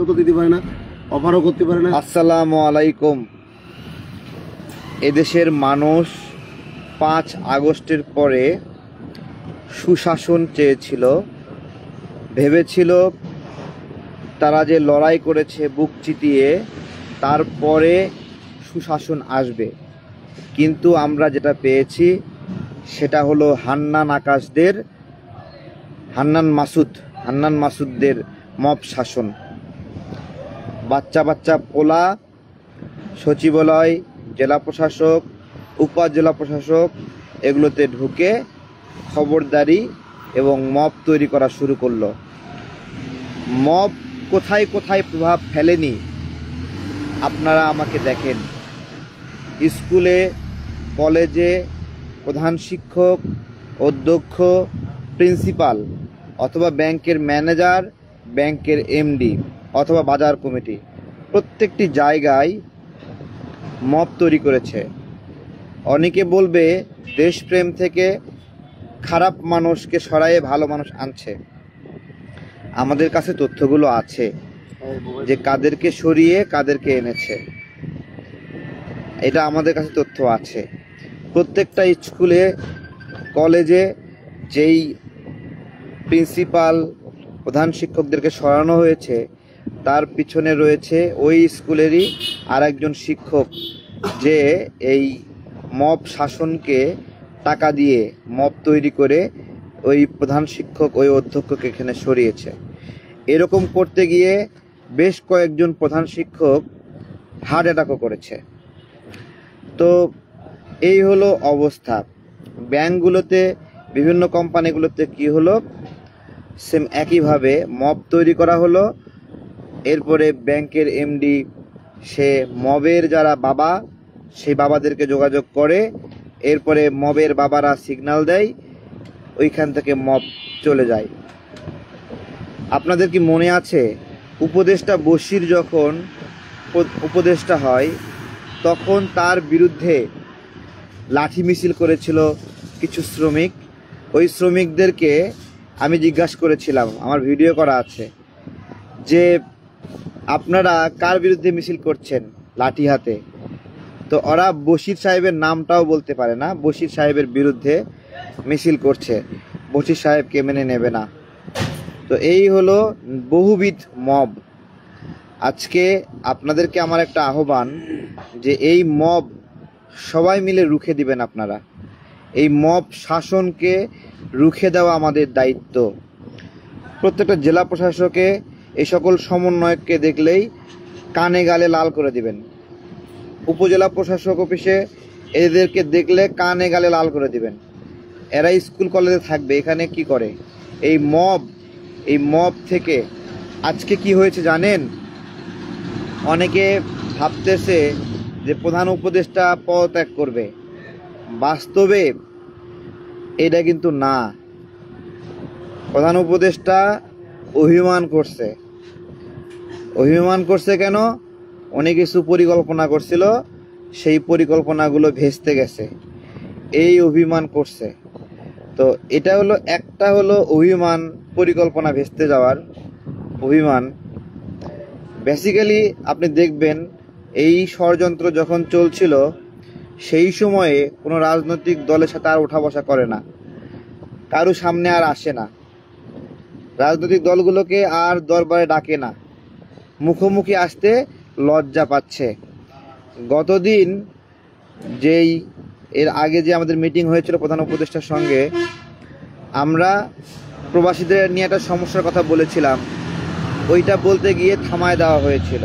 তো দিতে পারে না, অফারও করতে পারে না। আসসালামু আলাইকুম। এদেশের মানুষ 5 আগস্টের পরে সুশাসন চেয়েছিল, ভেবেছিল তারা যে লড়াই করেছে বুক চিতিয়ে তারপরে সুশাসন আসবে। কিন্তু আমরা যেটা পেয়েছি সেটা হলো হান্নান মাসুদদের মব শাসন। বাচ্চা বাচ্চা পোলা সচিবালয়, জেলা প্রশাসক, উপজেলা প্রশাসক এগুলোতে ঢুকে খবরদারি এবং মব তৈরি করা শুরু করলো। মব কোথায় কোথায় প্রভাব ফেলেনি আপনারা আমাকে দেখেন। স্কুলে, কলেজে প্রধান শিক্ষক, অধ্যক্ষ, প্রিন্সিপাল অথবা ব্যাংকের ম্যানেজার, ব্যাংকের এমডি অথবা বাজার কমিটি প্রত্যেকটি জায়গায় মব তৈরি করেছে। অনেকে বলবে দেশপ্রেম থেকে খারাপ মানুষকে সরায়ে ভালো মানুষ আনছে। আমাদের কাছে তথ্যগুলো আছে যে কাদেরকে সরিয়ে কাদেরকে এনেছে, এটা আমাদের কাছে তথ্য আছে। প্রত্যেকটা স্কুলে, কলেজে যেই প্রিন্সিপাল, প্রধান শিক্ষকদেরকে সরানো হয়েছে তার পিছনে রয়েছে ওই স্কুলেরই আরেকজন শিক্ষক, যে এই মব শাসনকে টাকা দিয়ে মব তৈরি করে ওই প্রধান শিক্ষক, ওই অধ্যক্ষকে এখানে সরিয়েছে। এরকম করতে গিয়ে বেশ কয়েকজন প্রধান শিক্ষক হার্ট অ্যাটাকও করেছে। তো এই হলো অবস্থা। ব্যাংকগুলোতে, বিভিন্ন কোম্পানিগুলোতে কি হলো, সেম একইভাবে মব তৈরি করা হলো। এরপরে ব্যাংকের এমডি সে মবের যারা বাবা, সেই বাবাদেরকে যোগাযোগ করে, এরপরে মবের বাবারা সিগন্যাল দেয়, ওইখান থেকে মব চলে যায়। আপনাদের কি মনে আছে উপদেষ্টা বশির যখন উপদেষ্টা হয় তখন তার বিরুদ্ধে লাঠি মিছিল করেছিল কিছু শ্রমিক? ওই শ্রমিকদেরকে আমি জিজ্ঞাসা করেছিলাম, আমার ভিডিও করা আছে, যে আপনারা কার বিরুদ্ধে মিছিল করছেন লাঠি হাতে? তো ওরা বশির সাহেবের নামটাও বলতে পারে না, বশির সাহেবের বিরুদ্ধে মিছিল করছে, বশির সাহেবকে মেনে নেবে না। তো এই হলো বহুবিধ মব। আজকে আপনাদেরকে আমার একটা আহ্বান, যে এই মব সবাই মিলে রুখে দিবেন আপনারা। এই মব শাসনকে রুখে দেওয়া আমাদের দায়িত্ব। প্রত্যেকটা জেলা প্রশাসকে এই সকল সমন্বয়ককে দেখলেই কানে গালে লাল করে দিবেন। উপজেলা প্রশাসক অফিসে এদেরকে দেখলে কানে গালে লাল করে দিবেন। এরা স্কুল কলেজে থাকবে, এখানে কি করে? এই মব থেকে আজকে কি হয়েছে জানেন? অনেকে ভাবতেছে যে প্রধান উপদেষ্টা পদত্যাগ করবে, বাস্তবে এটা কিন্তু না। প্রধান উপদেষ্টা অভিমান করছে কেন? উনি কিছু পরিকল্পনা করছিল, সেই পরিকল্পনাগুলো ভেস্তে গেছে, এই অভিমান করছে। তো এটা হলো একটা হলো অভিমান, পরিকল্পনা ভেস্তে যাওয়ার অভিমান। বেসিক্যালি আপনি দেখবেন এই ষড়যন্ত্র যখন চলছিল সেই সময়ে কোনো রাজনৈতিক দলের সাথে আর ওঠা বসা করে না, কারো সামনে আর আসে না, রাজনৈতিক দলগুলোকে আর দরবারে ডাকে না, মুখোমুখি আসতে লজ্জা পাচ্ছে। গতদিন এর আগে যে আমাদের মিটিং হয়েছিল প্রধান উপদেষ্টার সঙ্গে, আমরা প্রবাসীদের নিয়ে একটা সমস্যার কথা বলেছিলাম, ওইটা বলতে গিয়ে থামায় দেওয়া হয়েছিল।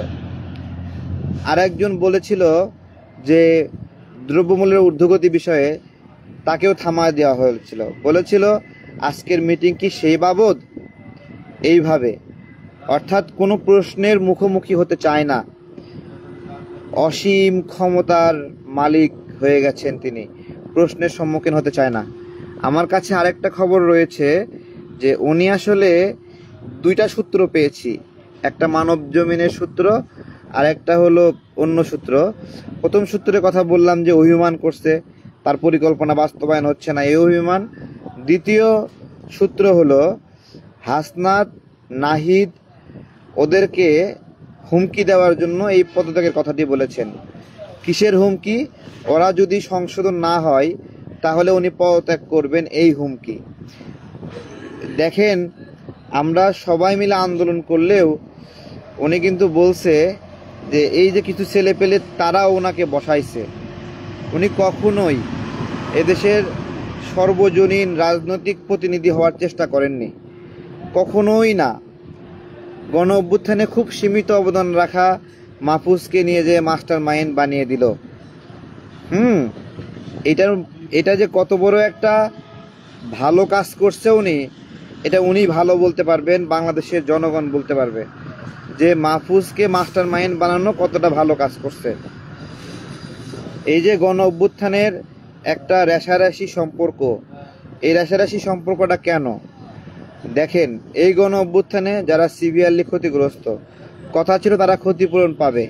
আর একজন বলেছিল যে দ্রব্যমূল্যের ঊর্ধ্বগতি বিষয়ে, তাকেও থামায় দেওয়া হয়েছিল। বলেছিল আজকের মিটিং কি সেই বাবদ? এইভাবে অর্থাৎ কোনো প্রশ্নের মুখোমুখি হতে চায় না। অসীম ক্ষমতার মালিক হয়ে গেছেন তিনি, প্রশ্নের সম্মুখীন হতে চায় না। আমার কাছে আরেকটা খবর রয়েছে যে উনি আসলে দুইটা সূত্র পেয়েছি, একটা মানব জমিনের সূত্র আর একটা হলো অন্য সূত্র। প্রথম সূত্রের কথা বললাম যে অভিমান করছে, তার পরিকল্পনা বাস্তবায়ন হচ্ছে না, এই অভিমান। দ্বিতীয় সূত্র হলো হাসনাত, নাহিদ ওদেরকে হুমকি দেওয়ার জন্য এই পদত্যাগের কথাটি বলেছেন। কিসের হুমকি? ওরা যদি সংশোধন না হয় তাহলে উনি পদত্যাগ করবেন, এই হুমকি। দেখেন, আমরা সবাই মিলে আন্দোলন করলেও উনি কিন্তু বলছে যে এই যে কিছু ছেলে পেলে তারাও ওনাকে বসাইছে। উনি কখনোই এদেশের সর্বজনীন রাজনৈতিক প্রতিনিধি হওয়ার চেষ্টা করেননি, কখনোই না। গণ অভ্যুত্থানে খুব সীমিত অবদান রাখা মাহফুজকে নিয়ে যে মাস্টার মাইন্ড বানিয়ে দিল। এটা যে কত বড় একটা ভালো কাজ করছে উনি, এটা উনি ভালো বলতে পারবেন, বাংলাদেশের জনগণ বলতে পারবে যে মাহফুজকে মাস্টার মাইন্ড বানানো কতটা ভালো কাজ করছে। এই যে গণ অভ্যুত্থানের একটা রেশারেশি সম্পর্ক, এই রেশারেশি সম্পর্কটা কেন? দেখেন, এই গণ অভ্যুত্থানে যারা সিভিয়ারলি ক্ষতিগ্রস্ত, কথা ছিল তারা ক্ষতিপূরণ পাবে।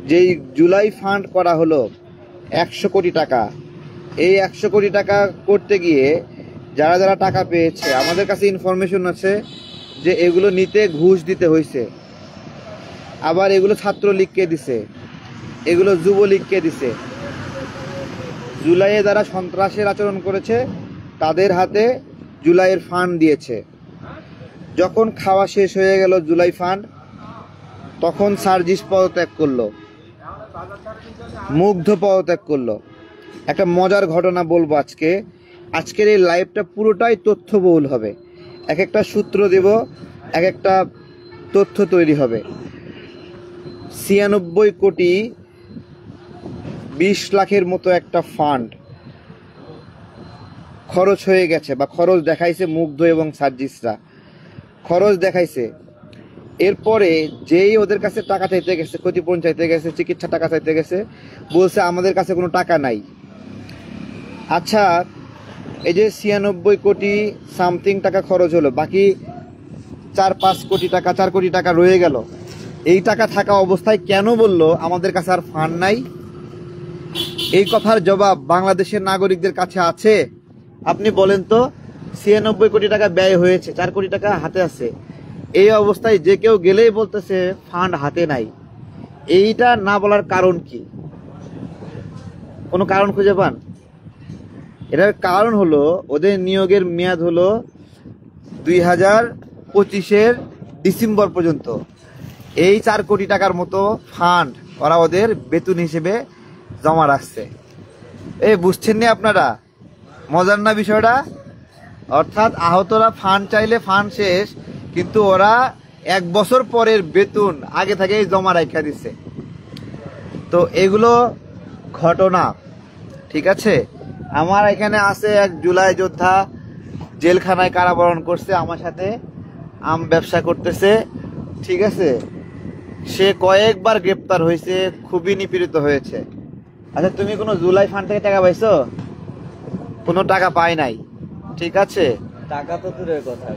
যেই জুলাই ফান্ড করা হলো 100 কোটি টাকা, এই 100 কোটি টাকা করতে গিয়ে যারা যারা টাকা পেয়েছে, আমাদের কাছে ইনফরমেশন আছে যে এগুলো নিতে ঘুষ দিতে হয়েছে। আবার এগুলো ছাত্রলীগকে দিছে, এগুলো যুবলীগকে দিছে। জুলাইয়ে যারা সন্ত্রাসের আচরণ করেছে তাদের হাতে জুলাইয়ের ফান্ড দিয়েছে। যখন খাওয়া শেষ হয়ে গেল জুলাই ফান্ড, তখন সার্জিস পদত্যাগ করলো, মুগ্ধ পদত্যাগ করলো। একটা মজার ঘটনা বলবো আজকের এই লাইভটা পুরোটাই তথ্যবহুল হবে। এক একটা সূত্র দেব, এক একটা তথ্য তৈরি হবে। 96 কোটি 20 লাখের মতো একটা ফান্ড খরচ হয়ে গেছে, বা খরচ দেখাইছে মুগ্ধ এবং সার্জিসরা, খরচ দেখাইছে। এরপরে যেই ওদের কাছে টাকা চাইতে গেছে, ক্ষতিপূরণ চাইতে গেছে, চিকিৎসা টাকা চাইতে গেছে, বলছে আমাদের কাছে কোনো টাকা নাই। আচ্ছা, এই যে 96 কোটি সামথিং টাকা খরচ হলো, বাকি 4-5 কোটি টাকা, 4 কোটি টাকা রয়ে গেল। এই টাকা থাকা অবস্থায় কেন বললো আমাদের কাছে আর ফান্ড নাই? এই কথার জবাব বাংলাদেশের নাগরিকদের কাছে আছে? আপনি বলেন তো, 96 কোটি টাকা ব্যয় হয়েছে, 4 কোটি টাকা হাতে আছে, এই অবস্থায় যে কেউ গেলেই বলতেছে ফান্ড হাতে নাই। এইটা না বলার কারণ কি? কোনো কারণ খুঁজে পান? এটার কারণ হলো ওদের নিয়োগের মেয়াদ হলো 2025-এর ডিসেম্বর পর্যন্ত। এই 4 কোটি টাকার মতো ফান্ড ওরা ওদের বেতন হিসেবে জমা রাখছে। এই বুঝছেন না আপনারা? মজার না বিষয়টা? অর্থাৎ আহতরা ফান্ড চাইলে ফান্ড শেষ, কিন্তু ওরা 1 বছর পরের বেতন আগে থেকেই জমা রাখা দিচ্ছে। তো এগুলো ঘটনা, ঠিক আছে? আমার এখানে আছে এক জুলাই যোদ্ধা, জেলখানায় কারাবরণ করছে, আমার সাথে আম ব্যবসা করতেছে, ঠিক আছে? সে কয়েকবার গ্রেপ্তার হয়েছে, খুবই নিপীড়িত হয়েছে। আচ্ছা, তুমি কোনো জুলাই ফান্ড থেকে টাকা পাইছো? কোনো টাকা পাই নাই, ঠিক আছে? টাকা তো দূরের কথা,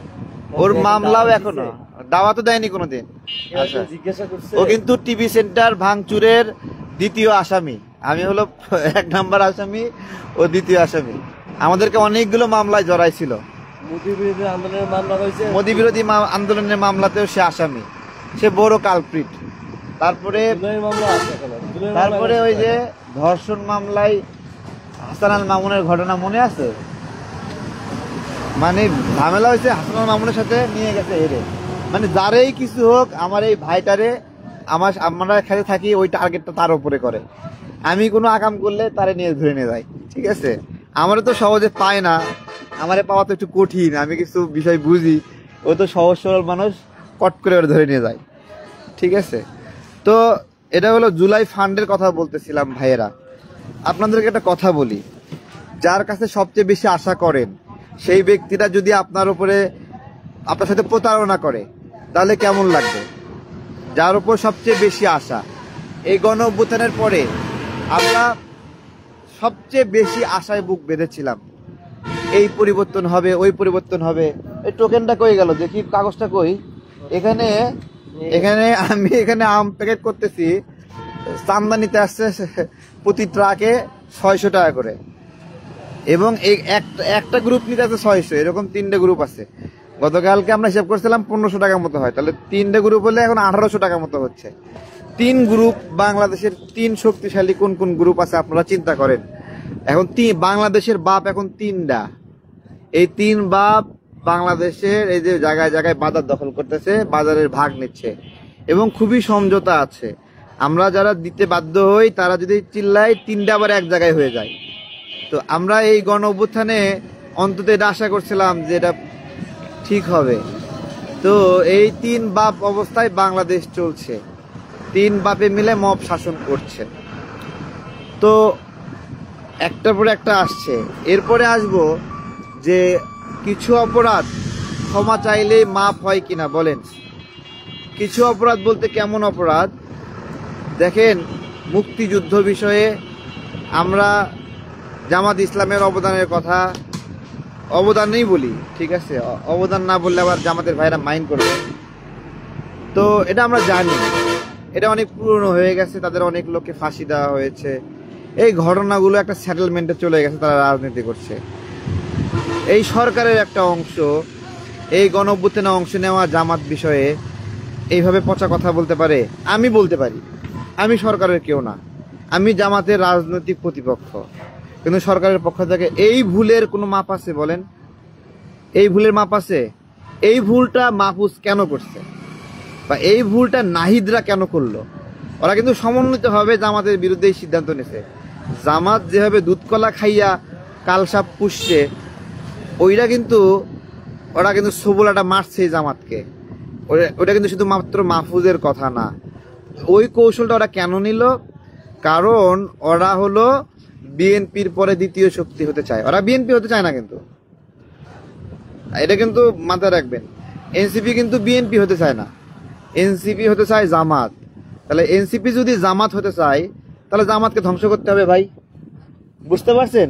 ওর মামলাও এখনো দাওয়া তো দেয়নি কোনোদিন। আচ্ছা, জিজ্ঞাসা করছে। ও কিন্তু টিভি সেন্টার ভাঙচুরের দ্বিতীয় আসামি, আমি হলো 1 নাম্বার আসামি, ও দ্বিতীয় আসামি। আমাদেরকে অনেকগুলো মামলায় জড়াইছিল। মোদি বিরোধী আন্দোলনের মামলা হয়েছে, মোদি বিরোধী আন্দোলনের মামলাতেও সে আসামি, সে বড় কালপ্রিট। তারপরে ওই যে ধর্ষণ মামলায় হাসান আল মামুনের ঘটনা মনে আছে? মানে ঝামেলা হয়েছে, হাসান আল মামুনের সাথে নিয়ে গেছে হেরে। মানে যারেই কিছু হোক, আমার এই ভাইটারে, আমরা খেলে থাকি, ওই টার্গেটটা তার উপরে করে। আমি কোনো আকাম করলে তারে নিয়ে ধরে নিয়ে যাই, ঠিক আছে? আমারও তো সহজে পায় না, আমারে পাওয়া তো একটু কঠিন, আমি কিছু বিষয় বুঝি, ও তো সহজ সরল মানুষ, কট করে ওরা ধরে নিয়ে যায়, ঠিক আছে? তো এটা হলো জুলাই ফান্ডের কথা বলতেছিলাম। ভাইয়েরা, আপনাদেরকে একটা কথা বলি, যার কাছে সবচেয়ে বেশি আশা করেন সেই ব্যক্তিটা যদি আপনার সাথে প্রতারণা করে, তাহলে কেমন লাগবে? যার উপর সবচেয়ে বেশি আশা, এই গণ অভ্যুত্থানের পরে আমরা সবচেয়ে বেশি আশায় বুক বেঁধেছিলাম, এই পরিবর্তন হবে, ওই পরিবর্তন হবে। এই টোকেনটা কই গেল দেখি, কাগজটা কই? এখানে আমি এখানে আম প্যাকেট করতেছি, চান্দা নিতে আসছে প্রতি ট্রাকে 600 টাকা করে, এবং একটা গ্রুপ নিতে আছে 600, এরকম 3টে গ্রুপ আছে। গতকালকে আমরা হিসাব করছিলাম 1500 টাকার মতো হয়, তাহলে 3টে গ্রুপ হলে এখন 1800 টাকার মতো হচ্ছে। 3 গ্রুপ, বাংলাদেশের 3 শক্তিশালী কোন কোন গ্রুপ আছে আপনারা চিন্তা করেন। এখন বাংলাদেশের বাপ এখন 3টা, এই 3 বাপ বাংলাদেশের এই যে জায়গায় জায়গায় বাজার দখল করতেছে, বাজারের ভাগ নিচ্ছে এবং খুবই সমঝোতা আছে। আমরা যারা দিতে বাধ্য হই তারা যদি চিল্লাই 3টা আবার এক জায়গায় হয়ে যায়। তো আমরা এই গণ অভ্যুত্থানে অন্তত এটা আশা করছিলাম যে এটা ঠিক হবে। তো এই 3 বাপ অবস্থায় বাংলাদেশ চলছে, 3 বাপে মিলে মব শাসন করছে। তো একটার পরে একটা আসছে। এরপরে আসবো যে কিছু অপরাধ ক্ষমা চাইলেই মাফ হয় কিনা বলেন। কিছু অপরাধ বলতে কেমন অপরাধ? দেখেন, মুক্তিযুদ্ধ বিষয়ে আমরা জামাত ইসলামের অবদানের কথা অবদানই বলি, ঠিক আছে? অবদান না বললে আবার জামাতের ভাইরা মাইন্ড করবে। তো এটা আমরা জানি, এটা অনেক পুরনো হয়ে গেছে, তাদের অনেক লোককে ফাঁসি দেওয়া হয়েছে। এই ঘটনাগুলো একটা সেটেলমেন্টে চলে গেছে, তারা রাজনীতি করছে। এই সরকারের একটা অংশ এই গণঅভ্যুত্থানে অংশ নেওয়া জামাত বিষয়ে এইভাবে পচা কথা বলতে পারে? আমি বলতে পারি, আমি সরকারের কেউ না, আমি জামাতের রাজনৈতিক প্রতিপক্ষ, কিন্তু সরকারের পক্ষ থেকে এই ভুলের কোনো মাপ আছে বলেন? এই ভুলের মাপ আছে? এই ভুলটা মাহফুজ কেন করছে, বা এই ভুলটা নাহিদরা কেন করলো? ওরা কিন্তু সমন্বিতভাবে জামাতের বিরুদ্ধে এই সিদ্ধান্ত নিছে। জামাত যেভাবে দুধকলা খাইয়া কালসাপ পুষছে, ওরা কিন্তু সবুলাটা মারছে জামাতকে। ওটা কিন্তু শুধুমাত্র মাহফুজের কথা না। ওই কৌশলটা ওরা কেন নিল? কারণ ওরা হলো বিএনপির পরে দ্বিতীয় শক্তি হতে চায়। ওরা বিএনপি হতে চায় না, কিন্তু এটা কিন্তু মাথায় রাখবেন। এনসিপি কিন্তু বিএনপি হতে চায় না, এনসিপি হতে চায় জামাত। তাহলে এনসিপি যদি জামাত হতে চায়, তাহলে জামাতকে ধ্বংস করতে হবে ভাই, বুঝতে পারছেন?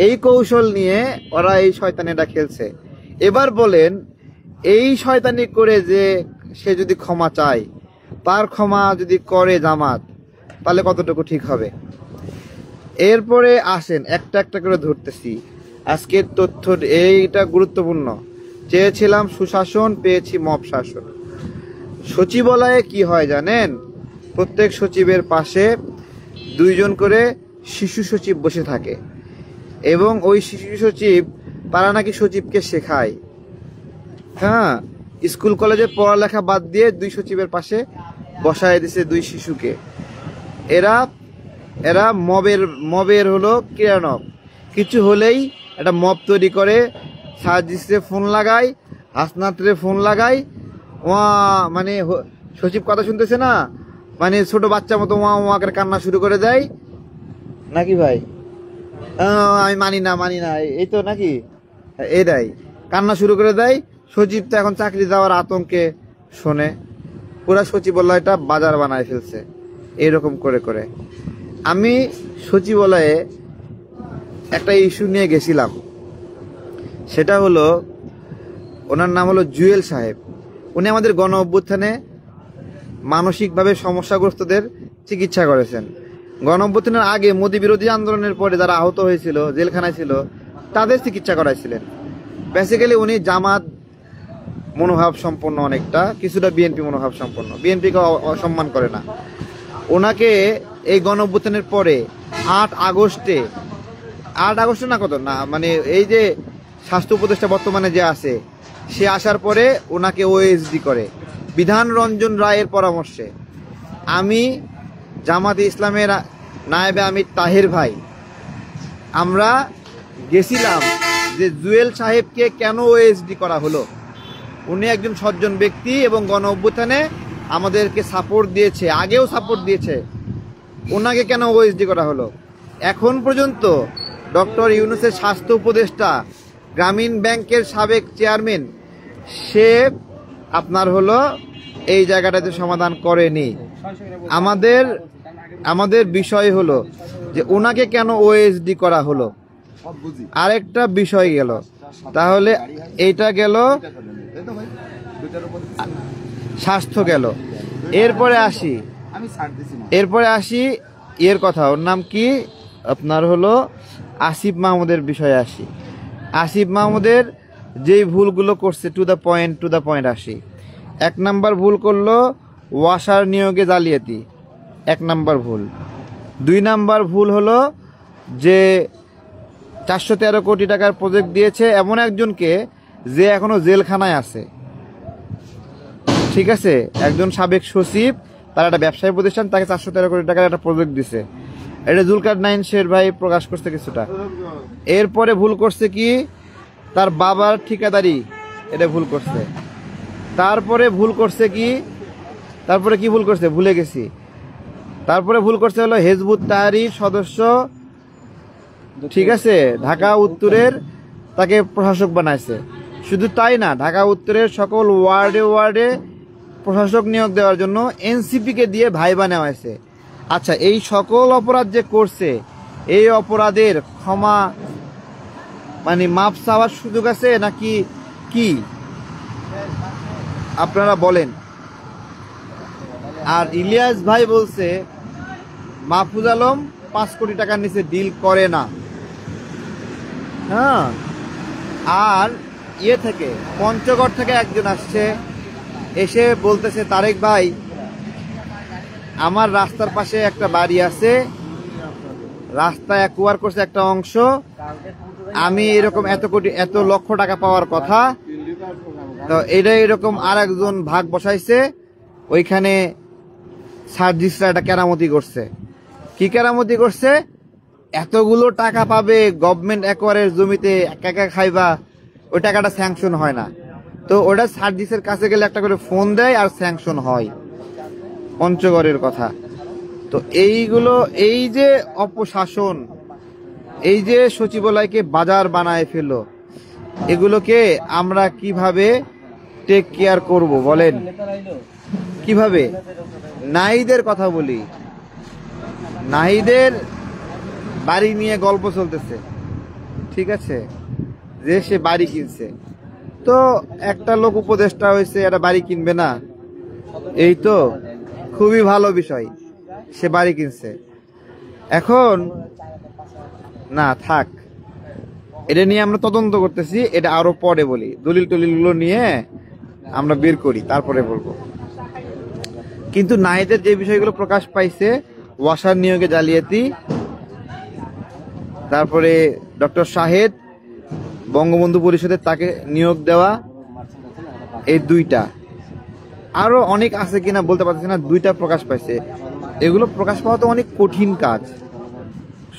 এই কৌশল নিয়ে ওরা এই শয়তানিটা খেলছে। এবার বলেন, এই শয়তানি করে যে সে যদি ক্ষমা চায়, তার ক্ষমা যদি করে জামাত, তাহলে কতটুকু ঠিক হবে? এরপরে আসেন একটা একটা করে ধরতেছি। আজকের তথ্য এইটা গুরুত্বপূর্ণ। চেয়েছিলাম সুশাসন, পেয়েছি মব শাসন। সচিবালয়ে কি হয় জানেন? প্রত্যেক সচিবের পাশে 2 জন করে শিশু সচিব বসে থাকে, এবং ওই শিশু সচিব তারা নাকি সচিবকে শেখায়। হ্যাঁ, স্কুল কলেজে পড়ালেখা বাদ দিয়ে 2 সচিবের পাশে বসায় দিছে 2 শিশুকে। এরা মবের হলো ক্রিয়ানক। কিছু হলেই একটা মব তৈরি করে, সার্জিসে ফোন লাগায়, হাসনাতরে ফোন লাগায়, মানে সচিব কথা শুনতেছে না, মানে ছোট বাচ্চা মতো ওয়া করে কান্না শুরু করে দেয় নাকি ভাই? আমি মানি না, এই তো নাকি এটাই কান্না শুরু করে দেয়। সচিব তো এখন চাকরি যাওয়ার আতঙ্কে শোনে। পুরা সচিবালয়টা বাজার বানায় ফেলছে এইরকম করে করে। আমি সচিবালয়ে একটা ইস্যু নিয়ে গেছিলাম, সেটা হলো, ওনার নাম হলো জুয়েল সাহেব। উনি আমাদের গণ অভ্যুত্থানে মানসিকভাবে সমস্যাগ্রস্তদের চিকিৎসা করেছেন। গণ অভ্যুত্থানের আগে মোদী বিরোধী আন্দোলনের পরে যারা আহত হয়েছিল, জেলখানায় ছিল, তাদের চিকিৎসা করাইছিলেন। বেসিক্যালি উনি জামাত মনোভাব সম্পন্ন, অনেকটা কিছুটা বিএনপি মনোভাব সম্পন্ন, বিএনপিকে অসম্মান করে না। ওনাকে এই গণ অভ্যুত্থানের পরে 8 আগস্টে না কত না, মানে এই যে স্বাস্থ্য উপদেষ্টা বর্তমানে যে আছে, সে আসার পরে ওনাকে ওএসডি করে বিধান রঞ্জন রায়ের পরামর্শে। আমি জামাতে ইসলামের নায়েবে আমির তাহের ভাই, আমরা গেছিলাম যে জুয়েল সাহেবকে কেন ওএসডি করা হলো। উনি একজন সজ্জন ব্যক্তি এবং গণ অভ্যুত্থানে আমাদেরকে সাপোর্ট দিয়েছে, আগেও সাপোর্ট দিয়েছে। ওনাকে কেন ওএসডি করা হলো? এখন পর্যন্ত ডক্টর ইউনূসের স্বাস্থ্য উপদেষ্টা, গ্রামীণ ব্যাংকের সাবেক চেয়ারম্যান, সে আপনার হলো এই জায়গাটাতে সমাধান করেনি। আমাদের বিষয় হলো যে ওনাকে কেন ওএসডি করা হলো। আরেকটা বিষয় গেল, তাহলে এইটা গেল, স্বাস্থ্য গেল। এরপরে আসি এর কথা, ওর নাম কি আপনার হলো আসিফ মাহমুদের বিষয়ে আসি। আসিফ মাহমুদের যেই ভুলগুলো করছে টু দ্য পয়েন্ট আসি। 1 নাম্বার ভুল করলো ওয়াসার নিয়োগে জালিয়াতি, 1 নাম্বার ভুল। 2 নাম্বার ভুল হলো যে 413 কোটি টাকার প্রজেক্ট দিয়েছে এমন একজনকে যে এখনো জেলখানায় আছে। ঠিক আছে, একজন সাবেক সচিব, তার একটা ব্যবসায়ী প্রতিষ্ঠান, তাকে 413 কোটি টাকার একটা প্রজেক্ট দিছে। এটা জুলকারনাইন শের ভাই প্রকাশ করছে কিছুটা। এরপরে ভুল করছে কি, তার বাবার ঠিকাদারি, এটা ভুল করছে। তারপরে ভুল করছে কি, তারপরে কি ভুল করছে ভুলে গেছি। তারপরে ভুল করছে হলো হেজবুত তাহরীর সদস্য, ঠিক আছে, ঢাকা উত্তরের তাকে প্রশাসক বানাইছে। শুধু তাই না, ঢাকা উত্তরের সকল ওয়ার্ডে প্রশাসক নিয়োগ দেওয়ার জন্য এনসিপিকে দিয়ে ভাইবা নেওয়া হয়েছে। আচ্ছা, এই সকল অপরাধ যে করছে, এই অপরাধের ক্ষমা মানে মাপ চাওয়ার সুযোগ আছে নাকি কি আপনারা বলেন? আর ইলিয়াস ভাই বলছে মাহফুজ আলম 5 কোটি টাকার নিচে ডিল করে না। হ্যাঁ, আর থেকে পঞ্চগড় থেকে একজন আসছে, এসে বলতেছে তারেক ভাই আমার রাস্তার পাশে একটা বাড়ি আছে, রাস্তা অ্যাকুয়ার করছে একটা অংশ, আমি এরকম এত লক্ষ টাকা পাওয়ার কথা, তো এটা এরকম আর একজন ভাগ বসাইছে, ওইখানে সার্জিসরা একটা কেরামতি করছে। কি কেরামতি করছে? এতগুলো টাকা পাবে গভর্নমেন্ট অ্যাকোয়ারের জমিতে, একা খাইবা, ওই টাকাটা স্যাংশন হয় না। তো ওটা সার্জিসের কাছে গেলে একটা করে ফোন দেয় আর স্যাংশন হয়। পঞ্চগড়ের কথা। তো এইগুলো, এই যে অপশাসন, এই যে সচিবালয়কে বাজার বানায় ফেললো, এগুলোকে আমরা কিভাবে টেক কেয়ার করব বলেন? কিভাবে? নাহিদের কথা বলি। নাহিদের বাড়ি নিয়ে গল্প চলতেছে, ঠিক আছে, যে সে বাড়ি কিনছে। তো একটা লোক উপদেষ্টা হয়েছে, একটা বাড়ি কিনবে না? এই তো খুবই ভালো বিষয়, সে বাড়ি কিনছে। এখন না থাক, এটা নিয়ে আমরা তদন্ত করতেছি, এটা আরো পরে বলি, দলিল টলিলগুলো নিয়ে আমরা বের করি, তারপরে বলবো। কিন্তু নাহিদের যে বিষয়গুলো প্রকাশ পাইছে, ওয়াসার নিয়োগে জালিয়াতি, তারপরে ডক্টর শাহেদ বঙ্গবন্ধু পরিষদে তাকে নিয়োগ দেওয়া, এই 2টা, আরো অনেক আছে কিনা বলতে পারতেছি না, 2টা প্রকাশ পাইছে। এগুলো প্রকাশ পাওয়া তো অনেক কঠিন কাজ,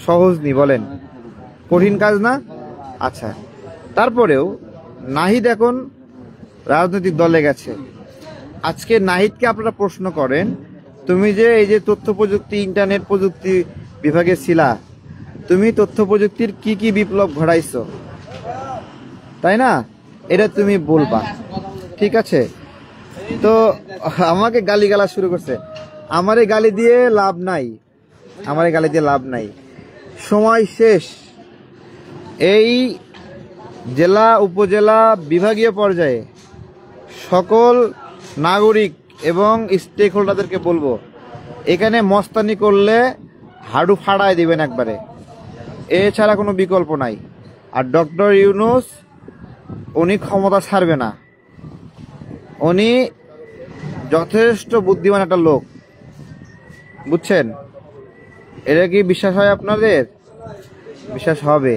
সহজ নি বলেন? কঠিন কাজ না? আচ্ছা, তারপরেও নাহিদ এখন রাজনৈতিক দলে গেছে। আজকে নাহিদকে আপনারা প্রশ্ন করেন, তুমি যে এই যে তথ্য প্রযুক্তি, ইন্টারনেট প্রযুক্তি বিভাগে ছিলা, তুমি তথ্য প্রযুক্তির কি কি বিপ্লব ঘটাইছো, তাই না? এটা তুমি বলবা, ঠিক আছে? তো আমাকে গালিগালা শুরু করছে। আমারে গালি দিয়ে লাভ নাই, আমারে গালি দিয়ে লাভ নাই, সময় শেষ। এই জেলা, উপজেলা, বিভাগীয় পর্যায়ে সকল নাগরিক এবং স্টেক হোল্ডারদেরকে বলবো, এখানে মস্তানি করলে হাডু ফাড়ায় দিবেন একবারে, এছাড়া কোনো বিকল্প নাই। আর ডক্টর ইউনূস উনি ক্ষমতা ছাড়বে না, উনি যথেষ্ট বুদ্ধিমান একটা লোক, বুঝছেন? এটা কি বিশ্বাস হয় আপনাদের? বিশ্বাস হবে,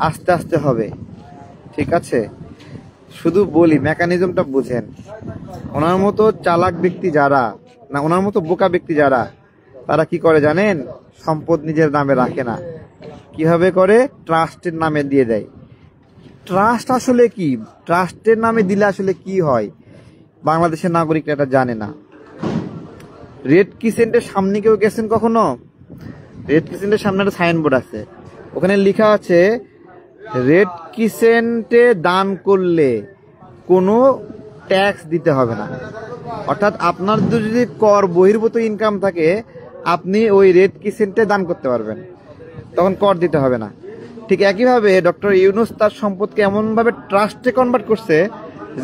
আস্তে আস্তে হবে, ঠিক আছে? শুধু বলি মেকানিজমটা বুঝেন। ওনার মতো চালাক ব্যক্তি যারা, না ওনার মতো বোকা ব্যক্তি যারা, তারা কি করে জানেন? সম্পদ নিজের নামে রাখে না। কিভাবে করে? ট্রাস্টের নামে দিয়ে দেয়। ট্রাস্ট আসলে কি? ট্রাস্টের নামে দিলে আসলে কি হয় বাংলাদেশের নাগরিকরা এটা জানে না। রেড ক্রিসেন্টের সামনে কেউ গেছেন কখনো? রেড ক্রিসেন্টের সামনে একটা সাইনবোর্ড আছে, ওখানে লেখা আছে রেড ক্রিসেন্টে দান করলে কোনো ট্যাক্স দিতে হবে না। অর্থাৎ আপনার যদি কর বহির্ভূত ইনকাম থাকে, আপনি ওই রেড ক্রিসেন্টে দান করতে পারবেন, তখন কর দিতে হবে না। ঠিক একইভাবে ডক্টর ইউনূস তার সম্পদকে এমনভাবে ট্রাস্টে কনভার্ট করছে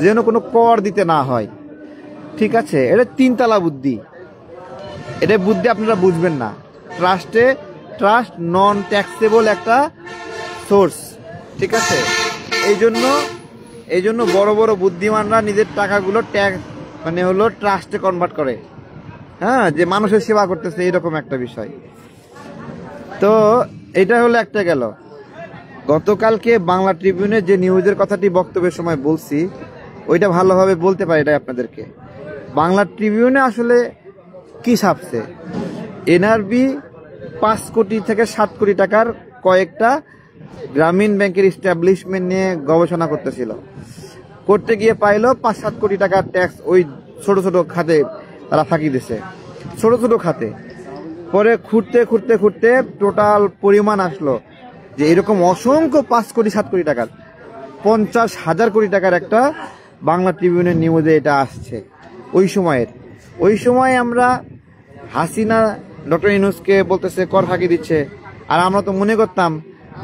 যেন কোনো কর দিতে না হয়, ঠিক আছে? এটা 3 তালা বুদ্ধি, এটা বুদ্ধি আপনারা বুঝবেন না। ট্রাস্ট নন ট্যাক্সেবল একটা সোর্স, ঠিক আছে? এই জন্য বড় বড় বুদ্ধিমানরা নিজের টাকাগুলো ট্যাক্স মানে হলো ট্রাস্টে কনভার্ট করে, হ্যাঁ, যে মানুষের সেবা করতেছে এরকম একটা বিষয়। তো এটা হলো একটা গেল। গতকালকে বাংলা ট্রিবিউনে যে নিউজের কথাটি বক্তব্যের সময় বলছি ওইটা ভালোভাবে বলতে পারি এটাই আপনাদেরকে। বাংলা ট্রিবিউনে আসলে কি ছাপছে, এনআরবি 5 কোটি থেকে 7 কোটি টাকার কয়েকটা গ্রামীণ ব্যাংকের এস্টাবলিশমেন্ট নিয়ে গবেষণা করতেছিল, করতে গিয়ে পাইলো 5-7 কোটি টাকার ট্যাক্স ওই ছোট ছোট খাতে তারা ফাঁকি দিছে, ছোট ছোট খাতে। পরে খুঁড়তে খুঁড়তে খুঁড়তে টোটাল পরিমাণ আসলো যে এরকম অসংখ্য 5 কোটি 7 কোটি টাকার 50,000 কোটি টাকার একটা বাংলা ট্রিবিউনের নিউজে এটা আসছে ওই সময় আমরা হাসিনা ডক্টর ইউনূসকে বলতেছে কর ফাঁকি দিচ্ছে, আর আমরা তো মনে করতাম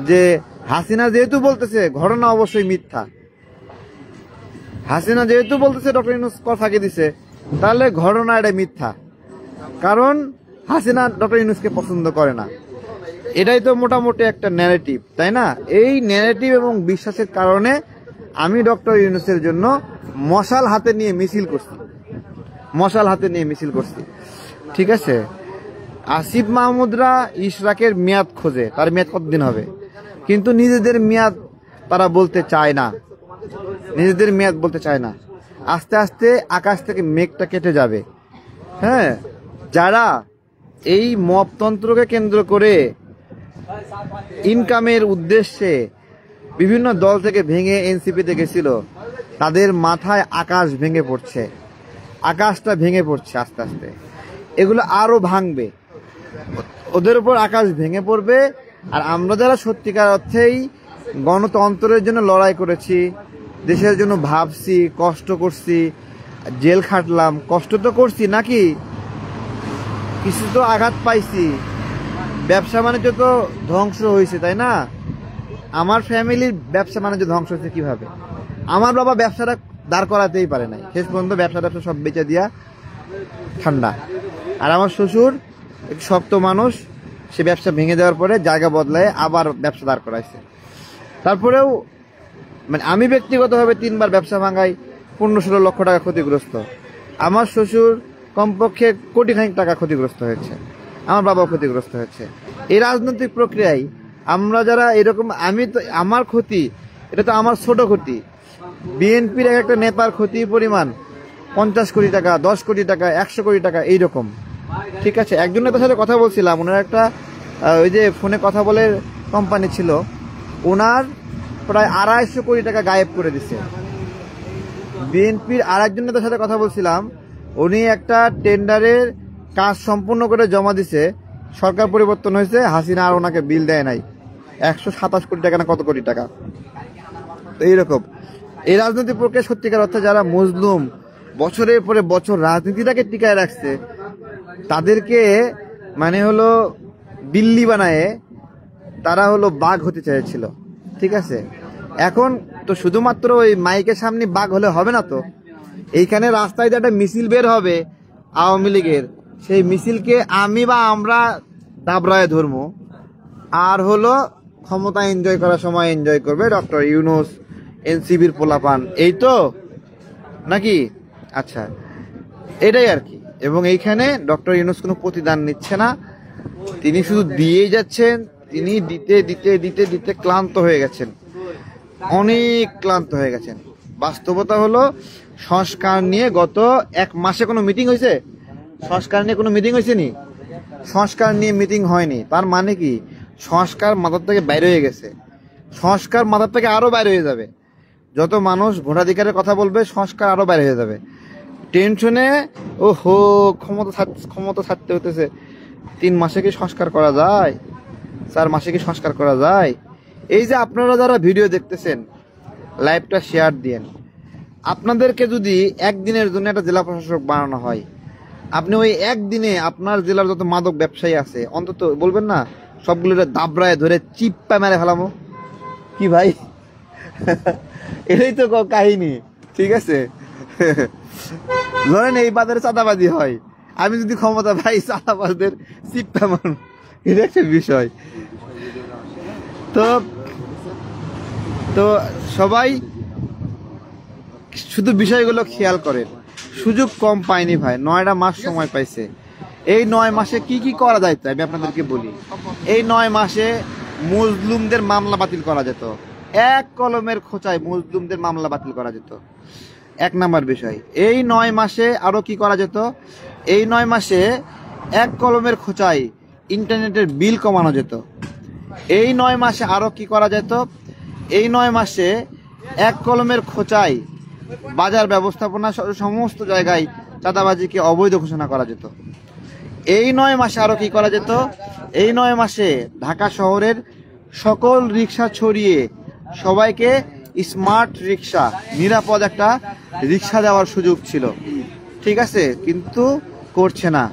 যে হাসিনা যেহেতু বলতেছে ঘটনা অবশ্যই মিথ্যা, হাসিনা যেহেতু বলতেছে ডক্টর ইউনূস কর ফাঁকি দিচ্ছে তাহলে ঘটনা এটা মিথ্যা, কারণ হাসিনা ডক্টর ইউনূসকে পছন্দ করে না। এটাই তো মোটামুটি একটা ন্যারেটিভ, তাই না? এই ন্যারেটিভ এবং বিশ্বাসের কারণে আমি ডক্টর ইউনূসের জন্য মশাল হাতে নিয়ে মিছিল করছি, ঠিক আছে? আসিফ মাহমুদরা ইশরাকের মেয়াদ খোঁজে, তার মেয়াদ কতদিন হবে, কিন্তু নিজেদের মেয়াদ তারা বলতে চায় না, আস্তে আস্তে আকাশ থেকে মেঘটা কেটে যাবে। হ্যাঁ, যারা এই মবতন্ত্রকে কেন্দ্র করে ইনকামের উদ্দেশ্যে বিভিন্ন দল থেকে ভেঙে এনসিপিতে গেছিল তাদের মাথায় আকাশটা ভেঙে পড়ছে আস্তে আস্তে। এগুলো আরো ভাঙবে, ওদের উপর আকাশ ভেঙে পড়বে। আর আমরা যারা সত্যিকার অর্থেই গণতন্ত্রের জন্য লড়াই করেছি, দেশের জন্য ভাবছি, কষ্ট করছি, জেল খাটলাম, কষ্ট তো করছি নাকি, কিছু তো আঘাত পাইছি, ব্যবসা বাণিজ্য তো ধ্বংস হয়েছে, তাই না? আমার ফ্যামিলির ব্যবসা বাণিজ্য ধ্বংস হয়েছে কিভাবে? আমার বাবা ব্যবসাটা দাঁড় করাতেই পারে নাই, শেষ পর্যন্ত ব্যবসা সব বেচে দিয়া ঠান্ডা। আর আমার শ্বশুর একটু শক্ত মানুষ, সে ব্যবসা ভেঙে দেওয়ার পরে জায়গা বদলায় আবার ব্যবসা দাঁড় করাইছে। তারপরেও মানে আমি ব্যক্তিগতভাবে 3বার ব্যবসা ভাঙাই, 15-16 লক্ষ টাকা ক্ষতিগ্রস্ত। আমার শ্বশুর কমপক্ষে কোটি খানিক টাকা ক্ষতিগ্রস্ত হয়েছে, আমার বাবাও ক্ষতিগ্রস্ত হয়েছে। এই রাজনৈতিক প্রক্রিয়ায় আমরা যারা এরকম, আমি তো আমার ক্ষতি, এটা তো আমার ছোট ক্ষতি। বিএনপির একটা নেতার ক্ষতির পরিমাণ 50 কোটি টাকা, 10 কোটি টাকা, 100 কোটি টাকা এইরকম, ঠিক আছে? একজন নেতার সাথে কথা বলছিলাম, ওনার একটা ওই যে ফোনে কথা বলে কোম্পানি ছিল, ওনার প্রায় 250 কোটি টাকা গায়েব করে দিচ্ছে। বিএনপির আর একজন নেতার সাথে কথা বলছিলাম, উনি একটা টেন্ডারের কাজ সম্পূর্ণ করে জমা দিছে, সরকার পরিবর্তন হয়েছে, হাসিনা আর ওনাকে বিল দেয় নাই, 127 কোটি টাকা না কত কোটি টাকা। তো এইরকম এই রাজনৈতিক প্রক্রিয়া সত্যিকার অর্থে যারা মজলুম বছরের পরে বছর রাজনীতিটাকে টিকায় রাখছে তাদেরকে মানে হলো বিল্লি বানায় তারা হলো বাঘ হতে চেয়েছিল, ঠিক আছে? এখন তো শুধুমাত্র ওই মাইকের সামনে বাঘ হলে হবে না, তো এইখানে রাস্তায় যে একটা মিছিল বের হবে আওয়ামী লীগের, সেই মিছিলকে আমি বা আমরা দাবড়ায় ধরবো, আর হলো ক্ষমতা এনজয় করার সময় এনজয় করবে ডক্টর ইউনূস, এনসিবির পোলাপান, এই তো নাকি? আচ্ছা, এটাই আর কি। এবং এইখানে ডক্টর ইউনূস কোনো প্রতিদান নিচ্ছে না, তিনি শুধু দিয়েই যাচ্ছেন। তিনি দিতে দিতে দিতে দিতে ক্লান্ত হয়ে গেছেন, অনেক ক্লান্ত হয়ে গেছেন। বাস্তবতা হলো সংস্কার নিয়ে গত 1 মাসে কোনো মিটিং হয়েছে? সংস্কার নিয়ে কোনো মিটিং হয়েছে নি? সংস্কার নিয়ে মিটিং হয়নি। তার মানে কি? সংস্কার মাথার থেকে বাইরে হয়ে গেছে, সংস্কার মাথার থেকে আরো বাইরে হয়ে যাবে। যত মানুষ ভোটাধিকারের কথা বলবে সংস্কার আরো বাইরে হয়ে যাবে। টেনশনে ওহো ক্ষমতা ছাড়তে হতেছে। 3 মাসে কি সংস্কার করা যায়? 4 মাসে কি সংস্কার করা যায়? এই যে আপনারা যারা ভিডিও দেখতেছেন, লাইভটা শেয়ার দিয়েন। আপনাদেরকে যদি একদিনের জন্য একটা জেলা প্রশাসক বানানো হয়, আপনি ওই একদিনে আপনার জেলার যত মাদক ব্যবসায়ী আছে অন্তত বলবেন না সবগুলো দাবড়ায় ধরে চিপ্পা মেরে ফেলামো? কি ভাই, এটাই তো কাহিনী, ঠিক আছে? ধরেন এই বাজারে চাঁদাবাজি হয়, আমি যদি ক্ষমতা পাই চাঁদাবাজদের চিপ্পা মারব, এটা একটা বিষয়। তো সবাই শুধু বিষয়গুলো খেয়াল করেন। সুযোগ কম পায়নি ভাই, 9টা মাস সময় পাইছে। এই 9 মাসে কি কি করা যায় আমি আপনাদেরকে বলি। এই 9 মাসে মজলুমদের মামলা বাতিল করা যেত, এক কলমের খোঁচায় মজলুমদের মামলা বাতিল করা যেত, 1 নাম্বার বিষয়। এই 9 মাসে আরো কি করা যেত, এই 9 মাসে এক কলমের খোঁচায় ইন্টারনেটের বিল কমানো যেত। এই 9 মাসে আরো কি করা যেত, এই 9 মাসে এক কলমের খোঁচায় বাজার ব্যবস্থাপনা সমস্ত জায়গায় চাঁদাবাজিকে অবৈধ ঘোষণা করা যেত। এই 9 মাসে আরো কি করা যেত, এই 9 মাসে ঢাকা শহরের সকল রিক্সা ছড়িয়ে সবাইকে স্মার্ট রিক্সা, নিরাপদ একটা রিক্সা দেওয়ার সুযোগ ছিল। ঠিক আছে, কিন্তু করছে না।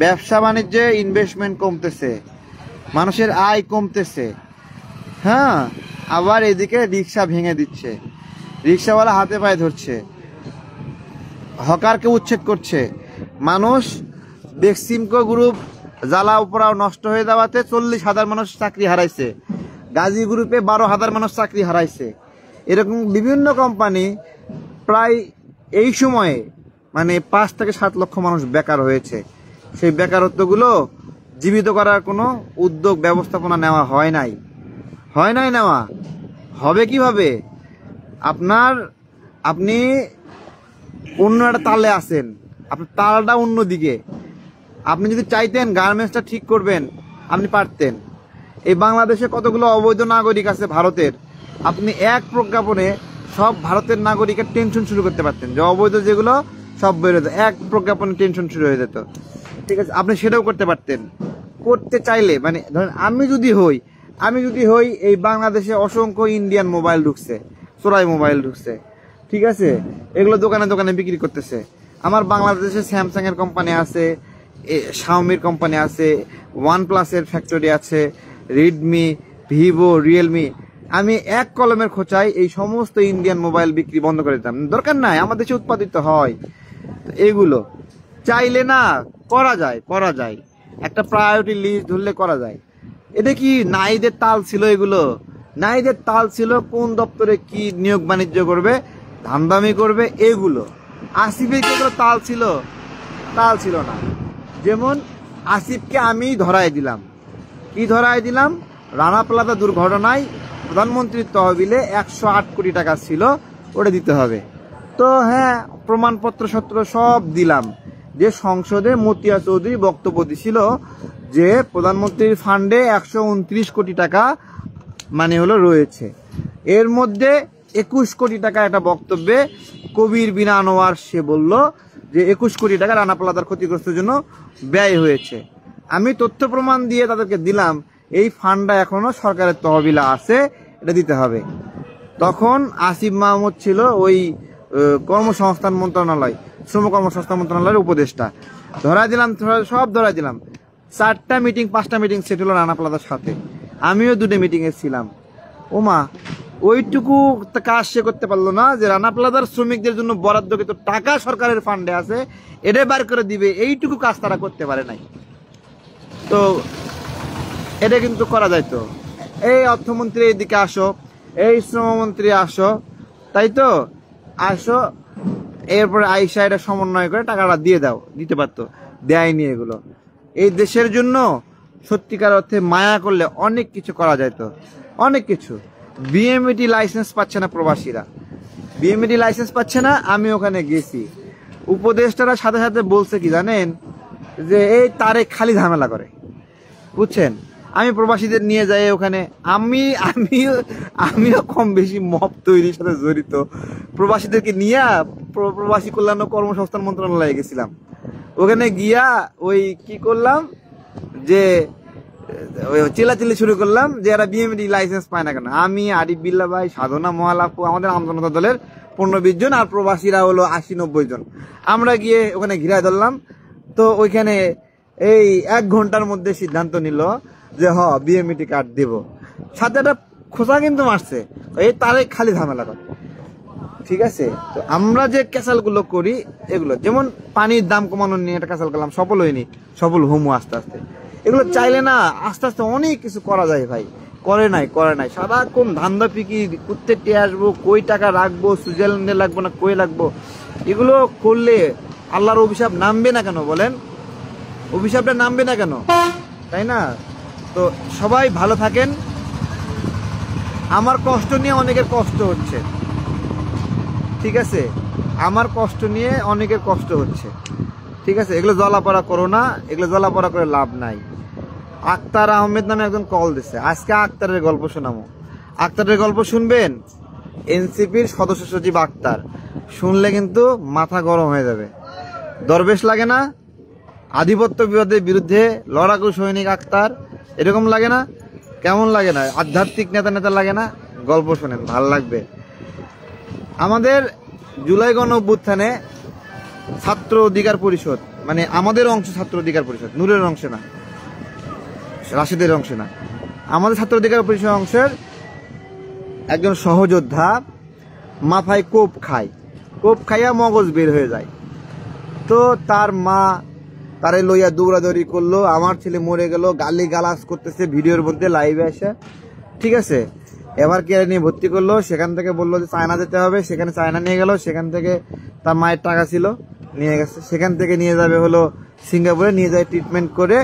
ব্যবসা বাণিজ্যে ইনভেস্টমেন্ট কমতেছে, মানুষের আয় কমতেছে। হ্যাঁ, আবার এদিকে রিক্সা ভেঙে দিচ্ছে, রিক্সাওয়ালা হাতে পায়ে ধরছে, হকারকে উচ্ছেদ করছে। মানুষ বেক্সিমকো গ্রুপ জ্বালা উপরাও নষ্ট হয়ে যাওয়াতে 40,000 মানুষ চাকরি হারাইছে, গাজী গ্রুপে 12,000 মানুষ চাকরি হারাইছে। এরকম বিভিন্ন কোম্পানি প্রায় এই সময়ে মানে 5 থেকে 7 লক্ষ মানুষ বেকার হয়েছে। সেই বেকারত্বগুলো জীবিত করার কোনো উদ্যোগ ব্যবস্থাপনা নেওয়া হয় নাই নেওয়া হবে কিভাবে? আপনি অন্য একটা তালে আছেন, আপনার তালটা অন্যদিকে। আপনি যদি চাইতেন গার্মেন্টসটা ঠিক করবেন, আপনি পারতেন। এই বাংলাদেশে কতগুলো অবৈধ নাগরিক আছে ভারতের, আপনি এক প্রজ্ঞাপনে সব ভারতের নাগরিকের টেনশন শুরু করতে পারতেন, যে অবৈধ যেগুলো সব বেরো যেত, এক প্রজ্ঞাপনে টেনশন শুরু হয়ে যেত। ঠিক আছে, আপনি সেটাও করতে পারতেন। করতে চাইলে মানে ধরেন আমি যদি হই এই বাংলাদেশে অসংখ্য ইন্ডিয়ান মোবাইল ঢুকছে, চোরাই মোবাইল ঢুকছে। ঠিক আছে, এগুলো দোকানে দোকানে বিক্রি করতেছে। আমার বাংলাদেশে স্যামসাং এর কোম্পানি আছে, শাওমির কোম্পানি আছে, OnePlus-এর ফ্যাক্টরি আছে, রেডমি, ভিভো, রিয়েলমি। আমি এক কলমের খোঁচায় এই সমস্ত ইন্ডিয়ান মোবাইল বিক্রি বন্ধ করে দিতাম। দরকার নাই, আমার দেশে উৎপাদিত হয়। এগুলো চাইলে না করা যায়, একটা প্রায়োরিটি লিস্ট ধরলে করা যায়। এটা কি নাইদের তাল ছিল? এগুলো নাইদের তাল ছিল কোন দপ্তরে কি নিয়োগ বাণিজ্য করবে, ধান্দামি করবে, এগুলো। আসিফের কি এগুলো তাল ছিল না। যেমন আসিফকে আমি ধরাই দিলাম, রানা প্লাজা দুর্ঘটনায় প্রধানমন্ত্রীর তহবিলে 108 কোটি টাকা ছিল, ওটা দিতে হবে। তো হ্যাঁ, প্রমাণপত্র সত্র সব দিলাম। যে সংসদে মতিয়া চৌধুরী বক্তব্য দিছিল যে প্রধানমন্ত্রীর ফান্ডে 129 কোটি টাকা মানে হলো রয়েছে, এর মধ্যে 21 কোটি টাকা একটা বক্তব্যে কবির বিনা আনোয়ার সে বলল যে 21 কোটি টাকা রানা প্লাজার ক্ষতিগ্রস্তের জন্য ব্যয় হয়েছে। আমি তথ্য প্রমাণ দিয়ে তাদেরকে দিলাম এই ফান্ডটা এখনো সরকারের তহবিলে আছে, এটা দিতে হবে। তখন আসিফ মাহমুদ ছিল ওই কর্মসংস্থান মন্ত্রণালয়, শ্রম কর্মসংস্থান মন্ত্রণালয়ের উপদেষ্টা। সব ধরাই দিলাম। 4টা মিটিং 5টা মিটিং সেট হলো রানা প্লাজার সাথে, আমিও 2টা মিটিংয়ে ছিলাম। ওমা, ওইটুকু কাজ সে করতে পারলো না যে রানা প্লাজার শ্রমিকদের জন্য বরাদ্দকৃত টাকা সরকারের ফান্ডে আছে, এটা বার করে দিবে, এইটুকু কাজ তারা করতে পারে নাই। তো এটা কিন্তু করা যাইতো। এই অর্থমন্ত্রী এইদিকে আসো, এই শ্রমমন্ত্রী আসো, তাই তো আসো, এরপরে আইসা এটা সমন্বয় করে টাকাটা দিয়ে দাও, দিতে পারতো, দেয়নি। এগুলো এই দেশের জন্য সত্যিকার অর্থে মায়া করলে অনেক কিছু করা যাইতো, অনেক কিছু। বিএমইটি লাইসেন্স পাচ্ছে না প্রবাসীরা, বিএমইটি লাইসেন্স পাচ্ছে না। আমি ওখানে গেছি, উপদেষ্টারা সাথে সাথে বলছে কি জানেন, যে এই তারে খালি ঝামেলা করে, বুঝছেন। আমি প্রবাসীদের নিয়ে যাই ওখানে, আমিও কম বেশি মব তৈরির সাথে জড়িত। প্রবাসীদেরকে নিয়ে প্রবাসী কল্যাণ ও কর্মসংস্থান মন্ত্রণালয়ে গেছিলাম। ওখানে গিয়া ওই কি করলাম, যে চিল্লাচিল্লি শুরু করলাম যে এরা বিএমইটি লাইসেন্স পায় না কেন। আমি, আরিফ বিল্লা ভাই, সাধনা মহালাপু, আমাদের আমজনতা দলের 15-20 জন, আর প্রবাসীরা হলো 80-90 জন। আমরা গিয়ে ওখানে ঘিরায় ধরলাম। তো ওইখানে এই 1 ঘন্টার মধ্যে সিদ্ধান্ত নিল যে বিএমইটি কার্ড দেব। সাথে একটা খোঁচা কিন্তু মারছে, এই তারে খালি ঝামেলা করে। ঠিক আছে, তো আমরা যে ক্যাসালগুলো করি এগুলো, যেমন পানির দাম কমানোর নিয়ে একটা ক্যাসাল করলাম, সফল হয়নি, সফল হমু আস্তে আস্তে। এগুলো চাইলে না আস্তে আস্তে অনেক কিছু করা যায় ভাই, করে নাই সারাক্ষণ ধান্দা পিকি করতে টিয়ে আসবো, কই টাকা রাখবো, সুইজারল্যান্ডে লাগবো না কই লাগবো, এগুলো করলে আল্লাহর অভিশাপ নামবে না কেন বলেন? অভিশাপটা নামবে না কেন, তাই না? তো সবাই ভালো থাকেন। আমার কষ্ট নিয়ে অনেকের কষ্ট হচ্ছে, ঠিক আছে? আমার কষ্ট নিয়ে অনেকের কষ্ট হচ্ছে, ঠিক আছে? এগুলো জ্বলাপড়া করো না, এগুলো জ্বলাপড়া করে লাভ নাই। আক্তার আহমেদ নামে একজন কল দিচ্ছে, আজকে আক্তারের গল্প শোনাবো। আক্তারের গল্প শুনবেন? এনসিপির সদস্য সচিব আক্তার, শুনলে কিন্তু মাথা গরম হয়ে যাবে। দরবেশ লাগে না? আধিপত্য বিবাদের বিরুদ্ধে লড়াকু সৈনিক আক্তার, এরকম লাগে না? কেমন লাগে না? আধ্যাত্মিক নেতা লাগে না? গল্প শোনেন, ভাল লাগবে। আমাদের জুলাই গণ অভ্যুত্থানে ছাত্র অধিকার পরিষদ, মানে আমাদের অংশ ছাত্র অধিকার পরিষদ, নূরের অংশ না, রাশিদের অংশ না, আমাদের ছাত্র অধিকার পরিষদ অংশের একজন সহযোদ্ধা মাথায় কোপ খাইয়া মগজ বের হয়ে যায়। তো তার মা তারে লইয়া দৌড়াদৌড়ি করলো, আমার ছেলে মরে গেল, গালি গালাজ করতেছে ভিডিওর মধ্যে লাইভে এসে, ঠিক আছে? এবার কেড়ে নিয়ে ভর্তি করলো, সেখান থেকে বললো যে চায়না যেতে হবে, সেখানে চায়না নিয়ে গেল, সেখান থেকে তার মায়ের টাকা ছিল নিয়ে গেছে, সেখান থেকে নিয়ে যাবে হলো সিঙ্গাপুরে, নিয়ে যায় ট্রিটমেন্ট করে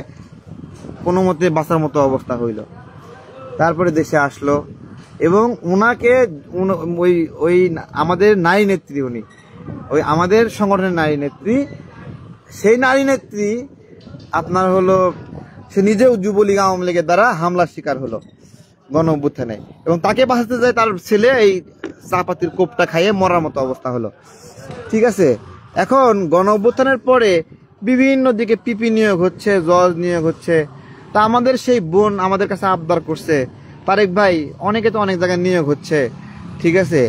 কোনো মতে বাঁচার মতো অবস্থা হইল। তারপরে দেশে আসলো এবং ওনাকে ওই আমাদের নারী নেত্রী, উনি ওই আমাদের সংগঠনের নারী নেত্রী, সেই নারী নেত্রী আপনার হলো সে নিজেও যুবলীগ আওয়ামী লীগের দ্বারা হামলার শিকার হলো গণ অভ্যুত্থানে, এবং তাকে বাঁচাতে যায় তার ছেলে এই চাপাতির কোপটা খাইয়ে মরার মতো অবস্থা হলো, ঠিক আছে? এখন গণ অভ্যুত্থানের পরে বিভিন্ন দিকে পিপি নিয়োগ হচ্ছে, জজ নিয়োগ হচ্ছে। তা আমাদের সেই বোন আমাদের কাছে আবদার করছে, তারেক ভাই অনেকে তো অনেক জায়গায় নিয়োগ হচ্ছে, ঠিক আছে,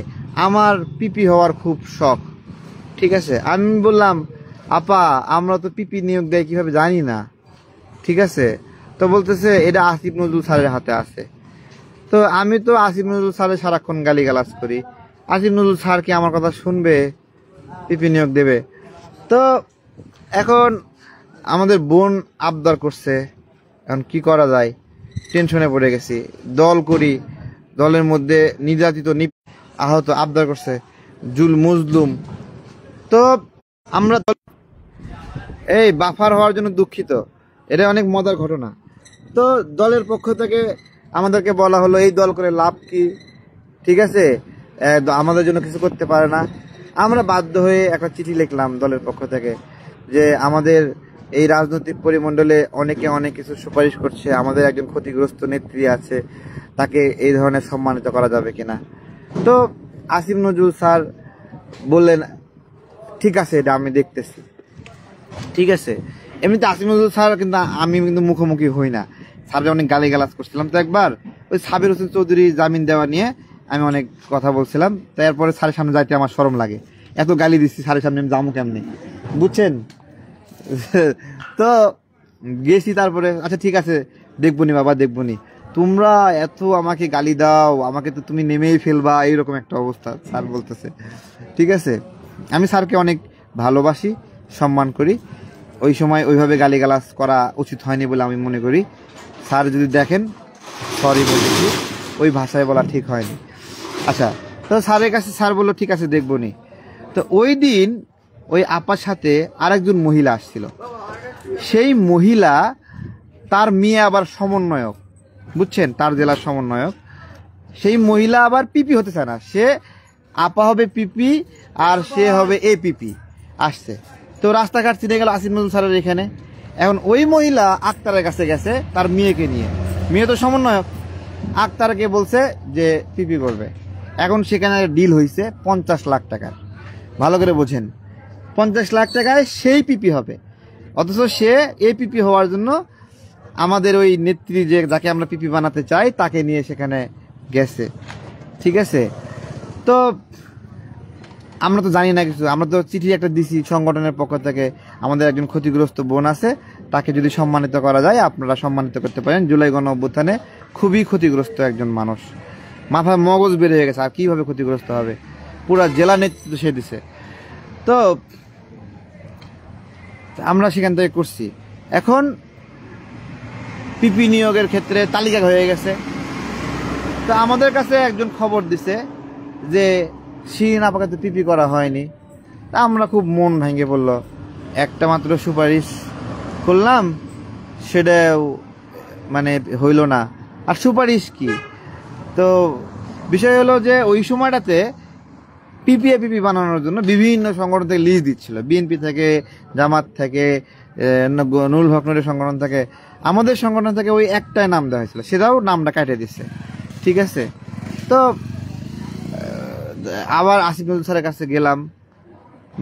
আমার পিপি হওয়ার খুব শখ, ঠিক আছে? আমি বললাম আপা আমরা তো পিপি নিয়োগ দেয় কিভাবে জানি না, ঠিক আছে? তো বলতেছে এটা আসিফ নজরুল স্যারের হাতে আছে। তো আমি তো আসিফ নজরুল স্যারের সারাক্ষণ গালিগালাজ করি, আসিফ নজরুল স্যার কি আমার কথা শুনবে, পিপি নিয়োগ দেবে? তো এখন আমাদের বোন আবদার করছে, এখন কি করা যায়, টেনশনে পড়ে গেছি। দল করি, দলের মধ্যে নির্যাতিত আহত আবদার করছে মজলুম। তো আমরা এই বাফার হওয়ার জন্য দুঃখিত, এটা অনেক মজার ঘটনা। তো দলের পক্ষ থেকে আমাদেরকে বলা হলো এই দল করে লাভ কি, ঠিক আছে, আমাদের জন্য কিছু করতে পারে না। আমরা বাধ্য হয়ে একটা চিঠি লিখলাম দলের পক্ষ থেকে যে আমাদের এই রাজনৈতিক পরিমণ্ডলে অনেকে অনেক কিছু সুপারিশ করছে, আমাদের একজন ক্ষতিগ্রস্ত নেত্রী আছে, তাকে এই ধরনের সম্মানিত করা যাবে কিনা। তো আসিফ নজরুল স্যার বললেন ঠিক আছে, এটা আমি দেখতেছি, ঠিক আছে। এমনিতে আসিফ নজরুল স্যার কিন্তু আমি কিন্তু মুখোমুখি হই না, স্যার অনেক গালিগালাজ করছিলাম। তো একবার ওই সাবির হোসেন চৌধুরী জামিন দেওয়া নিয়ে আমি অনেক কথা বলছিলাম, তারপরে স্যারের সামনে যাইতে আমার শরম লাগে, এত গালি দিচ্ছি স্যারের সামনে আমি যাবো কেমনি, বুঝছেন? তো গেছি, তারপরে আচ্ছা ঠিক আছে দেখবনি বাবা দেখবনি, তোমরা এত আমাকে গালি দাও, আমাকে তো তুমি নেমেই ফেলবা, এইরকম একটা অবস্থা স্যার বলতেছে, ঠিক আছে। আমি স্যারকে অনেক ভালোবাসি, সম্মান করি, ওই সময় ওইভাবে গালিগালাজ করা উচিত হয়নি বলে আমি মনে করি। স্যার যদি দেখেন সরি বলছি, ওই ভাষায় বলা ঠিক হয়নি। আচ্ছা, তো স্যারের কাছে স্যার বললো ঠিক আছে দেখবনি। তো ওই দিন ওই আপার সাথে আরেকজন মহিলা আসছিল, সেই মহিলা তার মেয়ে আবার সমন্বয়ক, বুঝছেন, তার জেলার সমন্বয়ক। সেই মহিলা আবার পিপি হতে চায় না, সে আপা হবে পিপি আর সে হবে এ পিপি আসছে। তো রাস্তাঘাট চিনে গেল আসিফ নজরুল স্যারের এখানে। এখন ওই মহিলা আক্তারের কাছে গেছে তার মেয়েকে নিয়ে, মেয়ে তো সমন্বয়ক, আক্তারকে বলছে যে পিপি করবে। এখন সেখানে ডিল হয়েছে 50 লাখ টাকার, ভালো করে বোঝেন, 50 লাখ টাকায় সেই পিপি হবে। অথচ সে এ পিপি হওয়ার জন্য আমাদের ওই নেত্রী যে যাকে আমরা পিপি বানাতে চাই তাকে নিয়ে সেখানে গেছে, ঠিক আছে। তো আমরা তো জানি না কিছু, আমরা তো চিঠি একটা দিছি সংগঠনের পক্ষ থেকে, আমাদের একজন ক্ষতিগ্রস্ত বোন আছে, তাকে যদি সম্মানিত করা যায় আপনারা সম্মানিত করতে পারেন। জুলাই গণ অভ্যুত্থানে খুবই ক্ষতিগ্রস্ত একজন মানুষ, মাথায় মগজ বের হয়ে গেছে, আর কিভাবে ক্ষতিগ্রস্ত হবে, পুরা জেলা নেতৃত্ব সে দিছে। তো আমরা সেখান থেকে করছি। এখন পিপি নিয়োগের ক্ষেত্রে তালিকা হয়ে গেছে, তো আমাদের কাছে একজন খবর দিছে যে শিরিন আপাকে তো পিপি করা হয়নি। তা আমরা খুব মন ভেঙে পড়লো, একটা মাত্র সুপারিশ করলাম, সেটাও মানে হইল না। আর সুপারিশ কি, তো বিষয় হলো যে ওই সময়টাতে পিপি বানানোর জন্য বিভিন্ন সংগঠন থেকে লিস্ট দিচ্ছিল, বিএনপি থেকে, জামাত থেকে, নুরুল হক নুরের সংগঠন থেকে, আমাদের সংগঠন থেকে ওই একটাই নাম দেওয়া হয়েছিল, সেটাও নামটা কাটিয়ে দিচ্ছে। ঠিক আছে, তো আবার আসিফ নজরুল স্যারের কাছে গেলাম,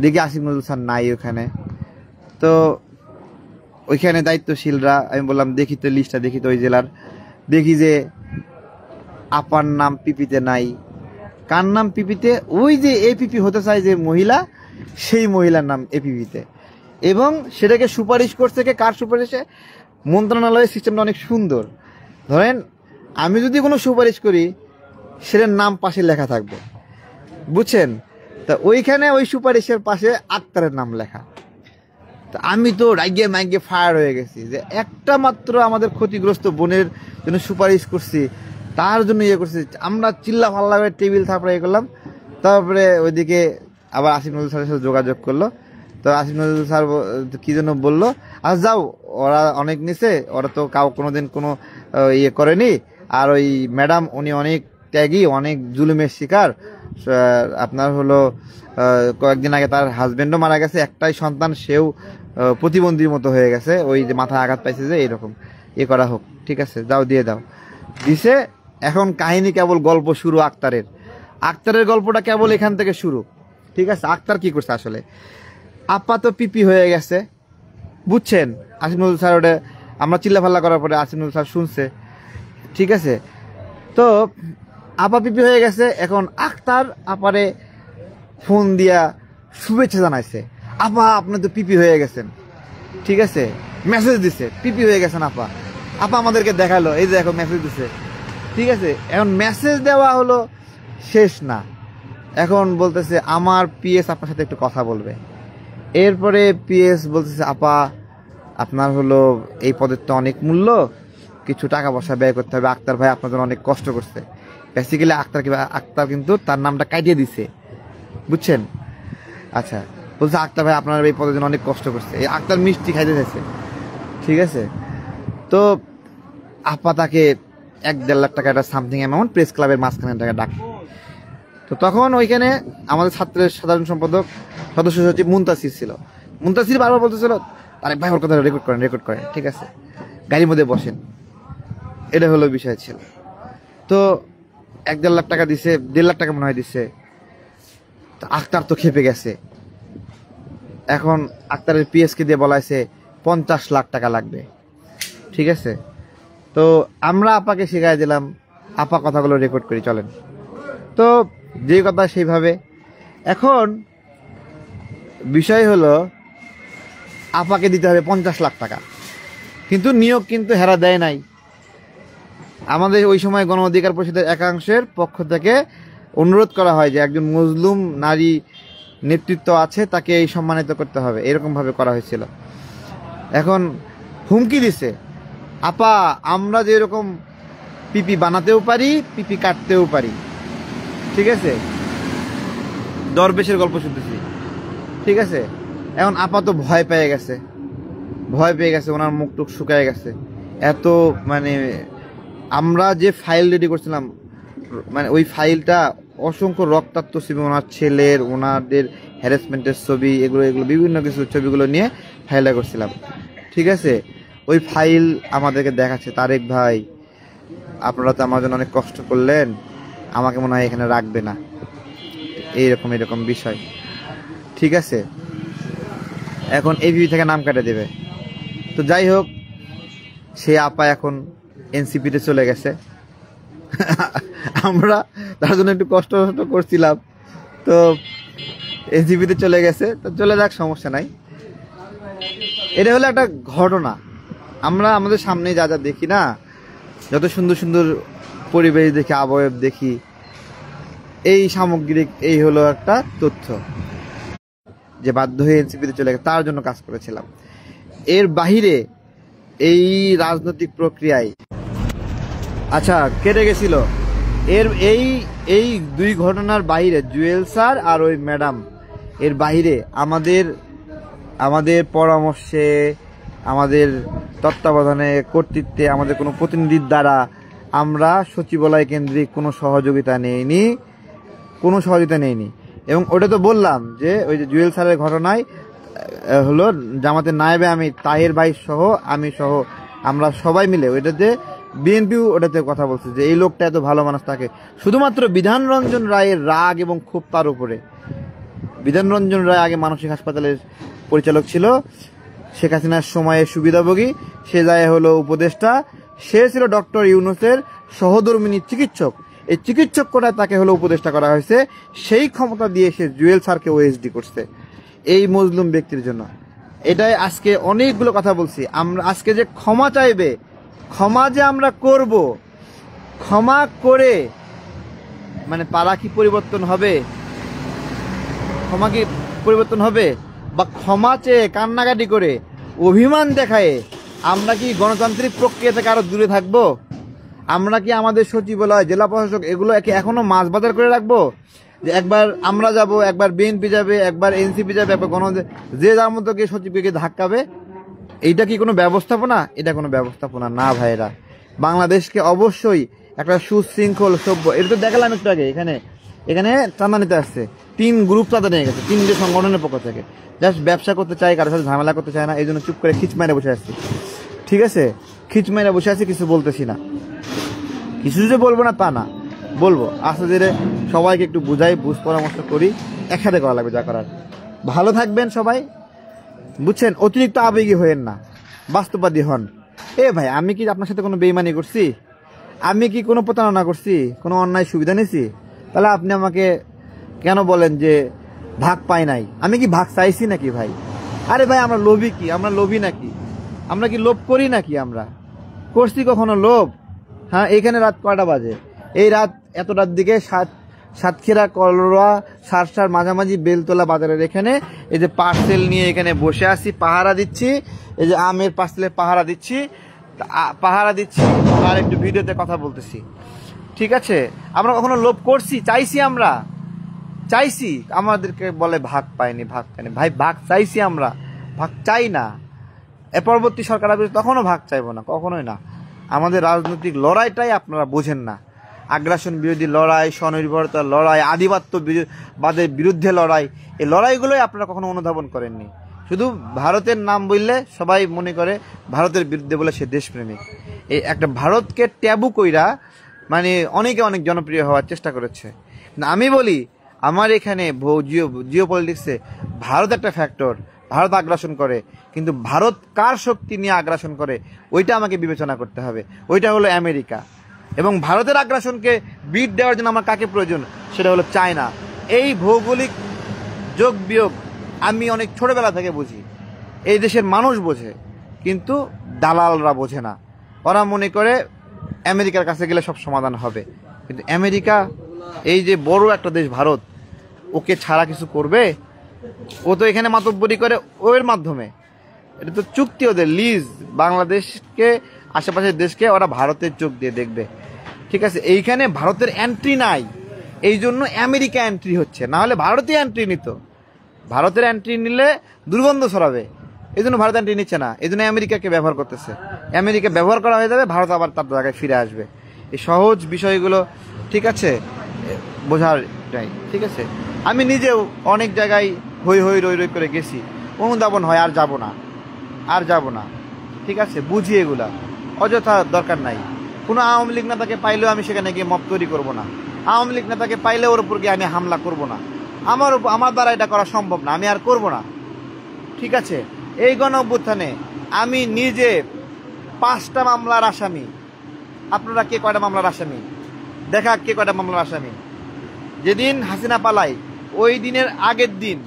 দেখি আসিফ নজরুল স্যার নাই ওখানে। তো ওইখানে দায়িত্বশীলরা, আমি বললাম দেখি তো লিস্টটা, দেখি তো ওই জেলার, দেখি যে আপার নাম পিপিতে নাই। কার নাম পিপিতে? ওই যে এপিপি হতে চায় যে মহিলা, সেই মহিলার নাম এপিপিতে। এবং সেটাকে সুপারিশ করছে কে, কার সুপারিশে? মন্ত্রণালয়ের সিস্টেমটা অনেক সুন্দর। ধরেন আমি যদি কোনো সুপারিশ করি, সেটার নাম পাশে লেখা থাকবে, বুঝছেন? তা ওইখানে ওই সুপারিশের পাশে আক্তারের নাম লেখা। তা আমি তো রাইগে মাইগে ফায়ার হয়ে গেছি যে একটা মাত্র আমাদের ক্ষতিগ্রস্ত বোনের জন্য সুপারিশ করছি, তার জন্য ইয়ে করছি। আমরা চিল্লা ফাল্লা করে টেবিল থাপড়ে ইয়ে করলাম। তারপরে ওইদিকে আবার আসিফ নজরুল স্যারের সাথে যোগাযোগ করলো। তো আসিফ নজরুল স্যার কি জন্য বললো, আজ যাও, ওরা অনেক নিছে, ওরা তো কোনোদিন কোনো ইয়ে করেনি। আর ওই ম্যাডাম উনি অনেক ত্যাগী, অনেক জুলুমের শিকার। আপনার হলো কয়েকদিন আগে তার হাজবেন্ডও মারা গেছে, একটাই সন্তান, সেও প্রতিবন্ধীর মতো হয়ে গেছে, ওই যে মাথায় আঘাত পাইছে, যে এইরকম ইয়ে করা হোক। ঠিক আছে, যাও, দিয়ে দাও। দিছে। এখন কাহিনী কেবল গল্প শুরু আক্তারের গল্পটা কেবল এখান থেকে শুরু। ঠিক আছে, আক্তার কি করছে আসলে? আপা তো পিপি হয়ে গেছে, বুঝছেন? আসিফ নজরুল স্যার ওটা আমরা চিল্লাফাল্লা করার পরে আসিফ নজরুল স্যার শুনছে। ঠিক আছে, তো আপা পিপি হয়ে গেছে। এখন আক্তার আপারে ফোন দিয়া শুভেচ্ছা জানাইছে, আপা আপনি তো পিপি হয়ে গেছেন। ঠিক আছে, মেসেজ দিছে, পিপি হয়ে গেছেন আপা। আপা আমাদেরকে দেখালো, এই যে দেখো মেসেজ দিছে। ঠিক আছে, এখন মেসেজ দেওয়া হলো শেষ না, এখন বলতেছে আমার পিএস আপনার সাথে একটু কথা বলবে। এরপরে পিএস বলতেছে, আপা আপনার হলো এই পদের তো অনেক মূল্য, কিছু টাকা পয়সা ব্যয় করতে হবে, আক্তার ভাই আপনার জন্য অনেক কষ্ট করছে। বেসিক্যালি আক্তার কিন্তু তার নামটা কাটিয়ে দিছে, বুঝছেন? আচ্ছা, বলছে আক্তার ভাই আপনার এই পদের জন্য অনেক কষ্ট করছে। এই আক্তার মিষ্টি খাইতে চাইছে। ঠিক আছে, তো আপা তাকে 1-1.5 লাখ টাকা একটা সামথিং অ্যামাউন্ট প্রেস ক্লাবের মাঝখানে টাকা ডাক। তো তখন ওইখানে আমাদের ছাত্রের সাধারণ সম্পাদক সদস্য সচিব মুনতাসির ছিল। মুনতাসির বারবার বলতেছিল, আরে ভাই ওর কথা রেকর্ড করেন। ঠিক আছে, গাড়ির মধ্যে বসেন, এটা হলো বিষয় ছিল। তো 1-1.5 লাখ টাকা দিছে, 1.5 লাখ টাকা মনে হয় দিছে। তো আক্তার তো খেপে গেছে। এখন আক্তারের পিএসকে দিয়ে বলাইছে 50 লাখ টাকা লাগবে। ঠিক আছে, তো আমরা আপাকে শিখাই দিলাম, আপা কথাগুলো রেকর্ড করি, চলেন। তো যে কথা সেইভাবে। এখন বিষয় হলো আপাকে দিতে হবে 50 লাখ টাকা, কিন্তু নিয়োগ কিন্তু হেরা দেয় নাই। আমাদের ওই সময় গণ অধিকার পরিষদের একাংশের পক্ষ থেকে অনুরোধ করা হয় যে একজন মজলুম নারী নেতৃত্ব আছে, তাকে এই সম্মানিত করতে হবে, এরকমভাবে করা হয়েছিল। এখন হুমকি দিছে, আপা আমরা যেরকম পিপি বানাতেও পারি, পিপি কাটতেও পারি। ঠিক আছে, দরবেশের গল্প শুনতেছি। ঠিক আছে, এখন আপা তো ভয় পেয়ে গেছে, ওনার মুখ টুক শুকায় গেছে। এত মানে আমরা যে ফাইল রেডি করছিলাম, মানে ওই ফাইলটা অসংখ্য রক্তাক্ত ছবি, ওনার ছেলের, ওনাদের হ্যারাসমেন্টের ছবি, এগুলো বিভিন্ন কিছু ছবিগুলো নিয়ে ফাইলটা করছিলাম। ঠিক আছে, ওই ফাইল আমাদেরকে দেখাচ্ছে, তারেক ভাই আপনারা তো আমার জন্য অনেক কষ্ট করলেন, আমাকে মনে হয় এখানে রাখবে না, এরকম বিষয়। ঠিক আছে, এখন এভিভি থেকে নাম কাটে দেবে। তো যাই হোক, সে আপা এখন এনসিপিতে চলে গেছে। আমরা তার জন্য একটু কষ্ট করছিলাম, তো এনসিপিতে চলে গেছে, তো চলে যাক, সমস্যা নাই। এটা হলো একটা ঘটনা। আমরা আমাদের সামনে যা যা দেখি না, যত সুন্দর সুন্দর পরিবেশ দেখি, আবয়ব দেখি, এই সামগ্রিক এই হলো একটা তথ্য যে বাধ্য হয়ে এনসিপিতে চলে গেছে, তার জন্য কাজ করেছিলাম। এর বাহিরে এই রাজনৈতিক প্রক্রিয়ায় আচ্ছা কেটে গেছিল, এর এই এই দুই ঘটনার বাইরে জুয়েল স্যার আর ওই ম্যাডাম এর বাইরে আমাদের পরামর্শে, আমাদের তত্ত্বাবধানে, কর্তৃত্বে, আমাদের কোনো প্রতিনিধির দ্বারা আমরা সচিবালয় কেন্দ্রিক কোনো সহযোগিতা নেইনি, এবং ওটা তো বললাম যে ওই যে জুয়েল স্যারের ঘটনায় হলো জামাতের নায়েবে আমি তাহের ভাই সহ আমি সহ আমরা সবাই মিলে ওইটাতে বিএনপিও ওটাতে কথা বলছে যে এই লোকটা এত ভালো মানুষ, তাকে শুধুমাত্র বিধানরঞ্জন রায়ের রাগ এবং ক্ষোভ তার উপরে। বিধানরঞ্জন রায় আগে মানসিক হাসপাতালের পরিচালক ছিল, শেখ হাসিনার সময়ে সুবিধাভোগী, সে যায় হলো উপদেষ্টা, সে ছিল ডক্টর ইউনূসের সহধর্মিনী চিকিৎসক, এই চিকিৎসক কোটায় তাকে হলো উপদেষ্টা করা হয়েছে, সেই ক্ষমতা দিয়ে সে জুয়েল স্যারকে ওএসডি করছে এই মজলুম ব্যক্তির জন্য। এটাই আজকে অনেকগুলো কথা বলছি, আমরা আজকে যে ক্ষমা চাইবে, ক্ষমা যে আমরা করব, ক্ষমা করে মানে পাড়া কি পরিবর্তন হবে, ক্ষমা কি পরিবর্তন হবে, বা ক্ষমা চেয়ে কান্নাকাটি করে অভিমান দেখায় আমরা কি গণতান্ত্রিক প্রক্রিয়া থেকে আরো দূরে থাকবো? আমরা কি আমাদের সচিবালয়, জেলা প্রশাসক এগুলো এখনো মাছ বাজার করে রাখবো যে একবার আমরা যাব, একবার বিএনপি যাবে, একবার এনসিপি যাবে, একবার যে যার মতো গিয়ে সচিবকে ধাক্কাবে? এইটা কি কোনো ব্যবস্থাপনা? এটা কোনো ব্যবস্থাপনা না ভাইরা। বাংলাদেশকে অবশ্যই একটা সুশৃঙ্খল সভ্য, এটা তো দেখালাম একটু আগে, এখানে চাঁদা নিতে আসছে 3 গ্রুপ চাঁদা নিয়ে গেছে 3টে সংগঠনের পক্ষ থেকে, জাস্ট ব্যবসা করতে চায়, কারোর সাথে ঝামেলা করতে চায় না, এই জন্য চুপ করে খিচ মাইরে বসে আসছি। ঠিক আছে, খিচ মাইরে বসে আছি, কিছু বলতেছি না, কিছু যে বলবো না তা না, বলবো আস্তে ধীরে, সবাইকে একটু বুঝাই, বুঝ পরামর্শ করি, একসাথে করা লাগবে যা করার। ভালো থাকবেন সবাই, বুঝছেন? অতিরিক্ত আবেগী হয়েন না, বাস্তববাদী হন। ভাই আমি কি আপনার সাথে কোনো বেইমানি করছি? আমি কি কোনো প্রতারণা করছি? কোনো অন্যায় সুবিধা নিয়েছি? তাহলে আপনি আমাকে কেন বলেন যে ভাগ পাই নাই? আমি কি ভাগ চাইছি নাকি ভাই? আরে ভাই আমরা লোভী কি? আমরা লোভী নাকি? আমরা কি লোভ করি নাকি? আমরা করছি কখনো লোভ? হ্যাঁ, এইখানে রাত কয়টা বাজে? এই রাত এত রাত দিকে সাতক্ষীরা কলরা সারসার মাঝামাঝি বেলতলা বাজারের এখানে এই যে পার্সেল নিয়ে এখানে বসে আছি, পাহারা দিচ্ছি, এই যে আমের পার্সেলের পাহারা দিচ্ছি আর একটু ভিডিওতে কথা বলতেছি। ঠিক আছে, আমরা কখনো লোভ করছি? চাইছি? আমরা চাইছি? আমাদেরকে বলে ভাগ পাইনি। ভাই ভাগ চাইছি, আমরা ভাগ চাই না। পরবর্তী সরকার আসবে তখনও ভাগ চাইবো না, কখনোই না। আমাদের রাজনৈতিক লড়াইটাই আপনারা বোঝেন না। আগ্রাসন বিরোধী লড়াই, স্বনির্ভরতার লড়াই, আধিপত্যবাদের বিরুদ্ধে লড়াই, এই লড়াইগুলোই আপনারা কখনো অনুধাবন করেননি। শুধু ভারতের নাম বললে সবাই মনে করে ভারতের বিরুদ্ধে বলে সে দেশপ্রেমিক। এই একটা ভারতকে ট্যাবু কইরা মানে অনেকে অনেক জনপ্রিয় হওয়ার চেষ্টা করেছে। আমি বলি আমার এখানে জিও পলিটিক্সে ভারত একটা ফ্যাক্টর। ভারত আগ্রাসন করে, কিন্তু ভারত কার শক্তি নিয়ে আগ্রাসন করে ওইটা আমাকে বিবেচনা করতে হবে। ওইটা হলো আমেরিকা। এবং ভারতের আগ্রাসনকে বিট দেওয়ার জন্য আমার কাকে প্রয়োজন? সেটা হলো চায়না। এই ভৌগোলিক যোগ বিয়োগ আমি অনেক ছোটবেলা থেকে বুঝি, এই দেশের মানুষ বোঝে, কিন্তু দালালরা বোঝে না। ওরা মনে করে আমেরিকার কাছে গেলে সব সমাধান হবে, কিন্তু আমেরিকা এই যে বড় একটা দেশ ভারত, ওকে ছাড়া কিছু করবে? ও তো এখানে মাতব্বরি করে ওর মাধ্যমে। এটা তো চুক্তি ওদের, লিজ। বাংলাদেশকে, আশেপাশের দেশকে ওরা ভারতের চোখ দিয়ে দেখবে। ঠিক আছে, এইখানে ভারতের এন্ট্রি নাই, এই জন্য আমেরিকা এন্ট্রি হচ্ছে, না হলে ভারতীয় এন্ট্রি নিত। ভারতের এন্ট্রি নিলে দুর্গন্ধ ছড়াবে, এই জন্য ভারত এন্ট্রি নিচ্ছে না, এই জন্য আমেরিকাকে ব্যবহার করতেছে। আমেরিকা ব্যবহার করা হয়ে যাবে, ভারত আবার তার জায়গায় ফিরে আসবে। এই সহজ বিষয়গুলো ঠিক আছে বোঝার নাই। ঠিক আছে, আমি নিজেও অনেক জায়গায় হই রই করে গেছি, অনুধাবন হয়, আর যাব না। ঠিক আছে, বুঝি এগুলা, অযথা দরকার নাই। কোনো আওয়ামী লীগ নেতাকে পাইলেও আমি সেখানে গিয়ে মব তৈরি করবো না। আওয়ামী লীগ নেতাকে পাইলে ওর উপর গিয়ে আমি হামলা করবো না। আমার দ্বারা এটা করা সম্ভব না, আমি আর করবো না। ঠিক আছে, এই গণ অভ্যুত্থানে আমি নিজে 5টা মামলার আসামি। আপনারা কে কয়টা মামলার আসামি? দেখা কে কয়টা মামলার আসামি। যেদিন হাসিনা পালাই ওই দিনের আগের দিন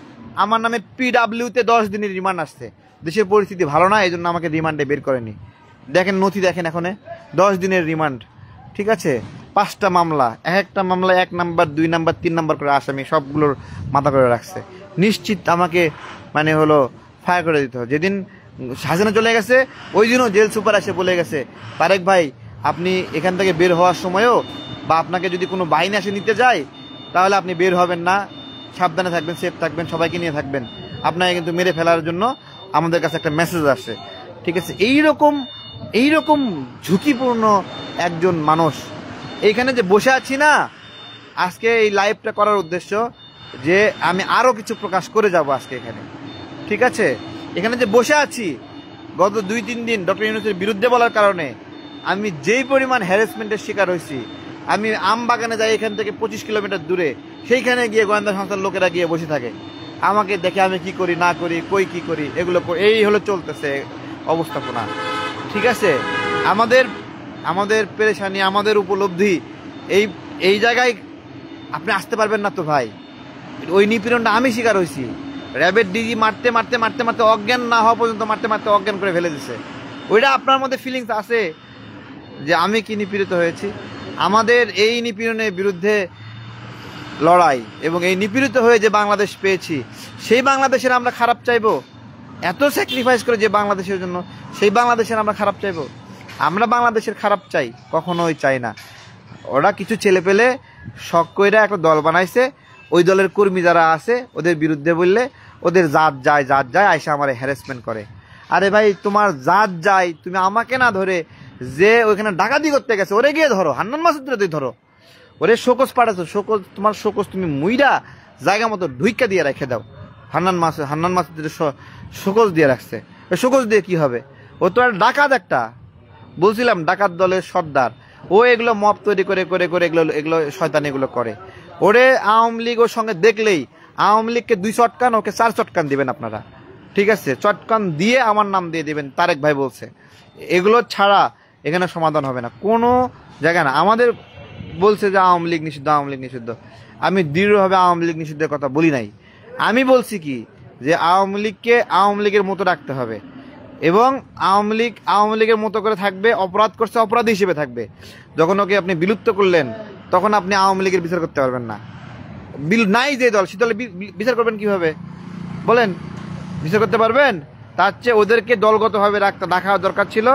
আমার নামে PWতে 10 দিনের রিমান্ড আসছে। দেশের পরিস্থিতি ভালো না, এই জন্য আমাকে রিমান্ডে বের করেনি। দেখেন নথি, দেখেন এখানে 10 দিনের রিমান্ড। ঠিক আছে, 5টা মামলা, একটা মামলায় 1 নাম্বার 2 নাম্বার 3 নাম্বার করে আসামি, সবগুলোর মাথা করে রাখছে। নিশ্চিত আমাকে মানে হলো ফায়ার করে দিতে হবে। যেদিন হাসিনা চলে গেছে ওই দিনও জেল সুপার এসে বলে গেছে, তারেক ভাই আপনি এখান থেকে বের হওয়ার সময়ও বা আপনাকে যদি কোনো বাহিনী এসে নিতে যায় তাহলে আপনি বের হবেন না, সাবধানে থাকবেন, সেফ থাকবেন, সবাইকে নিয়ে থাকবেন। আপনাকে কিন্তু মেরে ফেলার জন্য আমাদের কাছে একটা মেসেজ আসে, ঠিক আছে? এইরকম ঝুঁকিপূর্ণ একজন মানুষ এইখানে যে বসে আছি না, আজকে এই লাইভটা করার উদ্দেশ্য যে আমি আরও কিছু প্রকাশ করে যাব আজকে এখানে, ঠিক আছে? এখানে যে বসে আছি গত 2-3 দিন ডক্টর ইউনূসের বিরুদ্ধে বলার কারণে আমি যেই পরিমাণ হ্যারাসমেন্টের শিকার হয়েছি, আমি আম বাগানে যাই এখান থেকে 25 কিলোমিটার দূরে, সেইখানে গিয়ে গোয়েন্দা সংস্থার লোকেরা গিয়ে বসে থাকে, আমাকে দেখে আমি কি করি না করি, কই কি করি, এগুলো এই হলো চলতেছে অবস্থাপনা, ঠিক আছে? আমাদের পেরেশানি, আমাদের উপলব্ধি এই জায়গায় আপনি আসতে পারবেন না তো ভাই। ওই নিপীড়নটা আমি শিকার হয়েছি। র্যাবের ডিজি মারতে মারতে মারতে মারতে অজ্ঞান না হওয়া পর্যন্ত মারতে মারতে অজ্ঞান করে ফেলে দিছে। ওইটা আপনার মধ্যে ফিলিংস আছে যে আমি কি নিপীড়িত হয়েছি? আমাদের এই নিপীড়নের বিরুদ্ধে লড়াই এবং এই নিপীড়িত হয়ে যে বাংলাদেশ পেয়েছি, সেই বাংলাদেশের আমরা খারাপ চাইবো? এত স্যাক্রিফাইস করে যে বাংলাদেশের জন্য, সেই বাংলাদেশের আমরা খারাপ চাইবো? আমরা বাংলাদেশের খারাপ চাই? কখনোই চাই না। ওরা কিছু ছেলে পেলে শখ কইরা একটা দল বানাইছে, ওই দলের কর্মী যারা আছে ওদের বিরুদ্ধে বললে ওদের জাত যায় আইসা আমার হ্যারাসমেন্ট করে। আরে ভাই, তোমার জাত যায়, তুমি আমাকে না ধরে যে ওইখানে ডাকাতি করতে গেছে ওরে গিয়ে ধরো, হান্নান মাসুদরে তুই ধরো, ওরে শোকজ পাঠাচ্ছ, শোকজ তোমার শোকজ তুমি মুইরা জায়গা মতো ঢুইকা দিয়ে রেখে দাও। হান্নান মাসুদের শোকজ দিয়ে রাখছে, ওই শোকজ দিয়ে কি হবে? ও তো আর ডাকাত একটা, বলছিলাম ডাকাত দলের সর্দার। ও এগুলো মপ তৈরি করে করে করে এগুলো শয়তান এগুলো করে। ওরে আওয়ামী লীগ ওর সঙ্গে দেখলেই আওয়ামী লীগকে 2 চটকান, ওকে 4 চটকান দিবেন আপনারা, ঠিক আছে? চটকান দিয়ে আমার নাম দিয়ে দিবেন, তারেক ভাই বলছে। এগুলো ছাড়া এখানে সমাধান হবে না কোনো জায়গায় না। আমাদের বলছে যে আওয়ামী লীগ নিষিদ্ধ, আওয়ামী লীগ নিষিদ্ধ। আমি দৃঢ়ভাবে আওয়ামী লীগ নিষিদ্ধের কথা বলি নাই। আমি বলছি কি যে আওয়ামী লীগকে আওয়ামী লীগের মতো রাখতে হবে এবং আওয়ামী লীগের মতো করে থাকবে, অপরাধ করছে অপরাধী হিসেবে থাকবে। যখন ওকে আপনি বিলুপ্ত করলেন তখন আপনি আওয়ামী লীগের বিচার করতে পারবেন না। নাই যে দল, সে দলে বিচার করবেন কিভাবে বলেন? বিচার করতে পারবেন? তার চেয়ে ওদেরকে দলগতভাবে রাখা দরকার ছিল।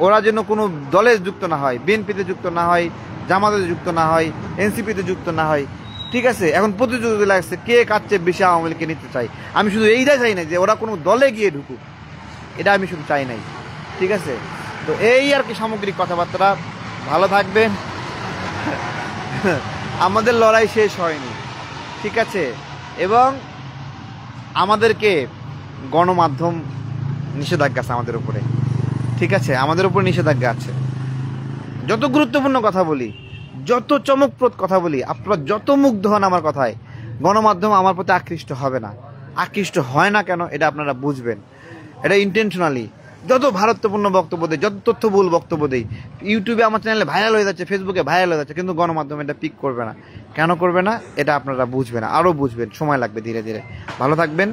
ওরা যেন কোনো দলে যুক্ত না হয়, বিএনপিতে যুক্ত না হয়, জামাতে যুক্ত না হয়, এনসিপিতে যুক্ত না হয়, ঠিক আছে? এখন প্রতিযোগিতা লাগছে কে কার চেয়ে বেশি আওয়ামী লীগকে নিতে চাই। আমি শুধু এইটাই চাই না যে ওরা কোনো দলে গিয়ে ঢুকুক, এটা আমি শুধু চাই নাই, ঠিক আছে? তো এই আর কি সামগ্রিক কথাবার্তা। ভালো থাকবেন। আমাদের লড়াই শেষ হয়নি, ঠিক আছে? এবং আমাদেরকে গণমাধ্যম নিষেধাজ্ঞা আছে আমাদের উপরে, ঠিক আছে? আমাদের উপরে নিষেধাজ্ঞা আছে। যত গুরুত্বপূর্ণ কথা বলি, যত চমকপ্রদ কথা বলি, আপনারা যত মুগ্ধ হন আমার কথায়, গণমাধ্যম আমার প্রতি আকৃষ্ট হবে না। আকৃষ্ট হয় না কেন এটা আপনারা বুঝবেন। এটা ইন্টেনশনালি যত ভারতপূর্ণ বক্তব্য দেয়, যত তথ্যবহুল বক্তব্য দেয়, ইউটিউবে আমার চ্যানেলে ভাইরাল হয়ে যাচ্ছে, ফেসবুকে ভাইরাল হয়ে যাচ্ছে, কিন্তু গণমাধ্যম এটা পিক করবে না। কেন করবে না এটা আপনারা বুঝবেন, আরও বুঝবেন, সময় লাগবে, ধীরে ধীরে। ভালো থাকবেন।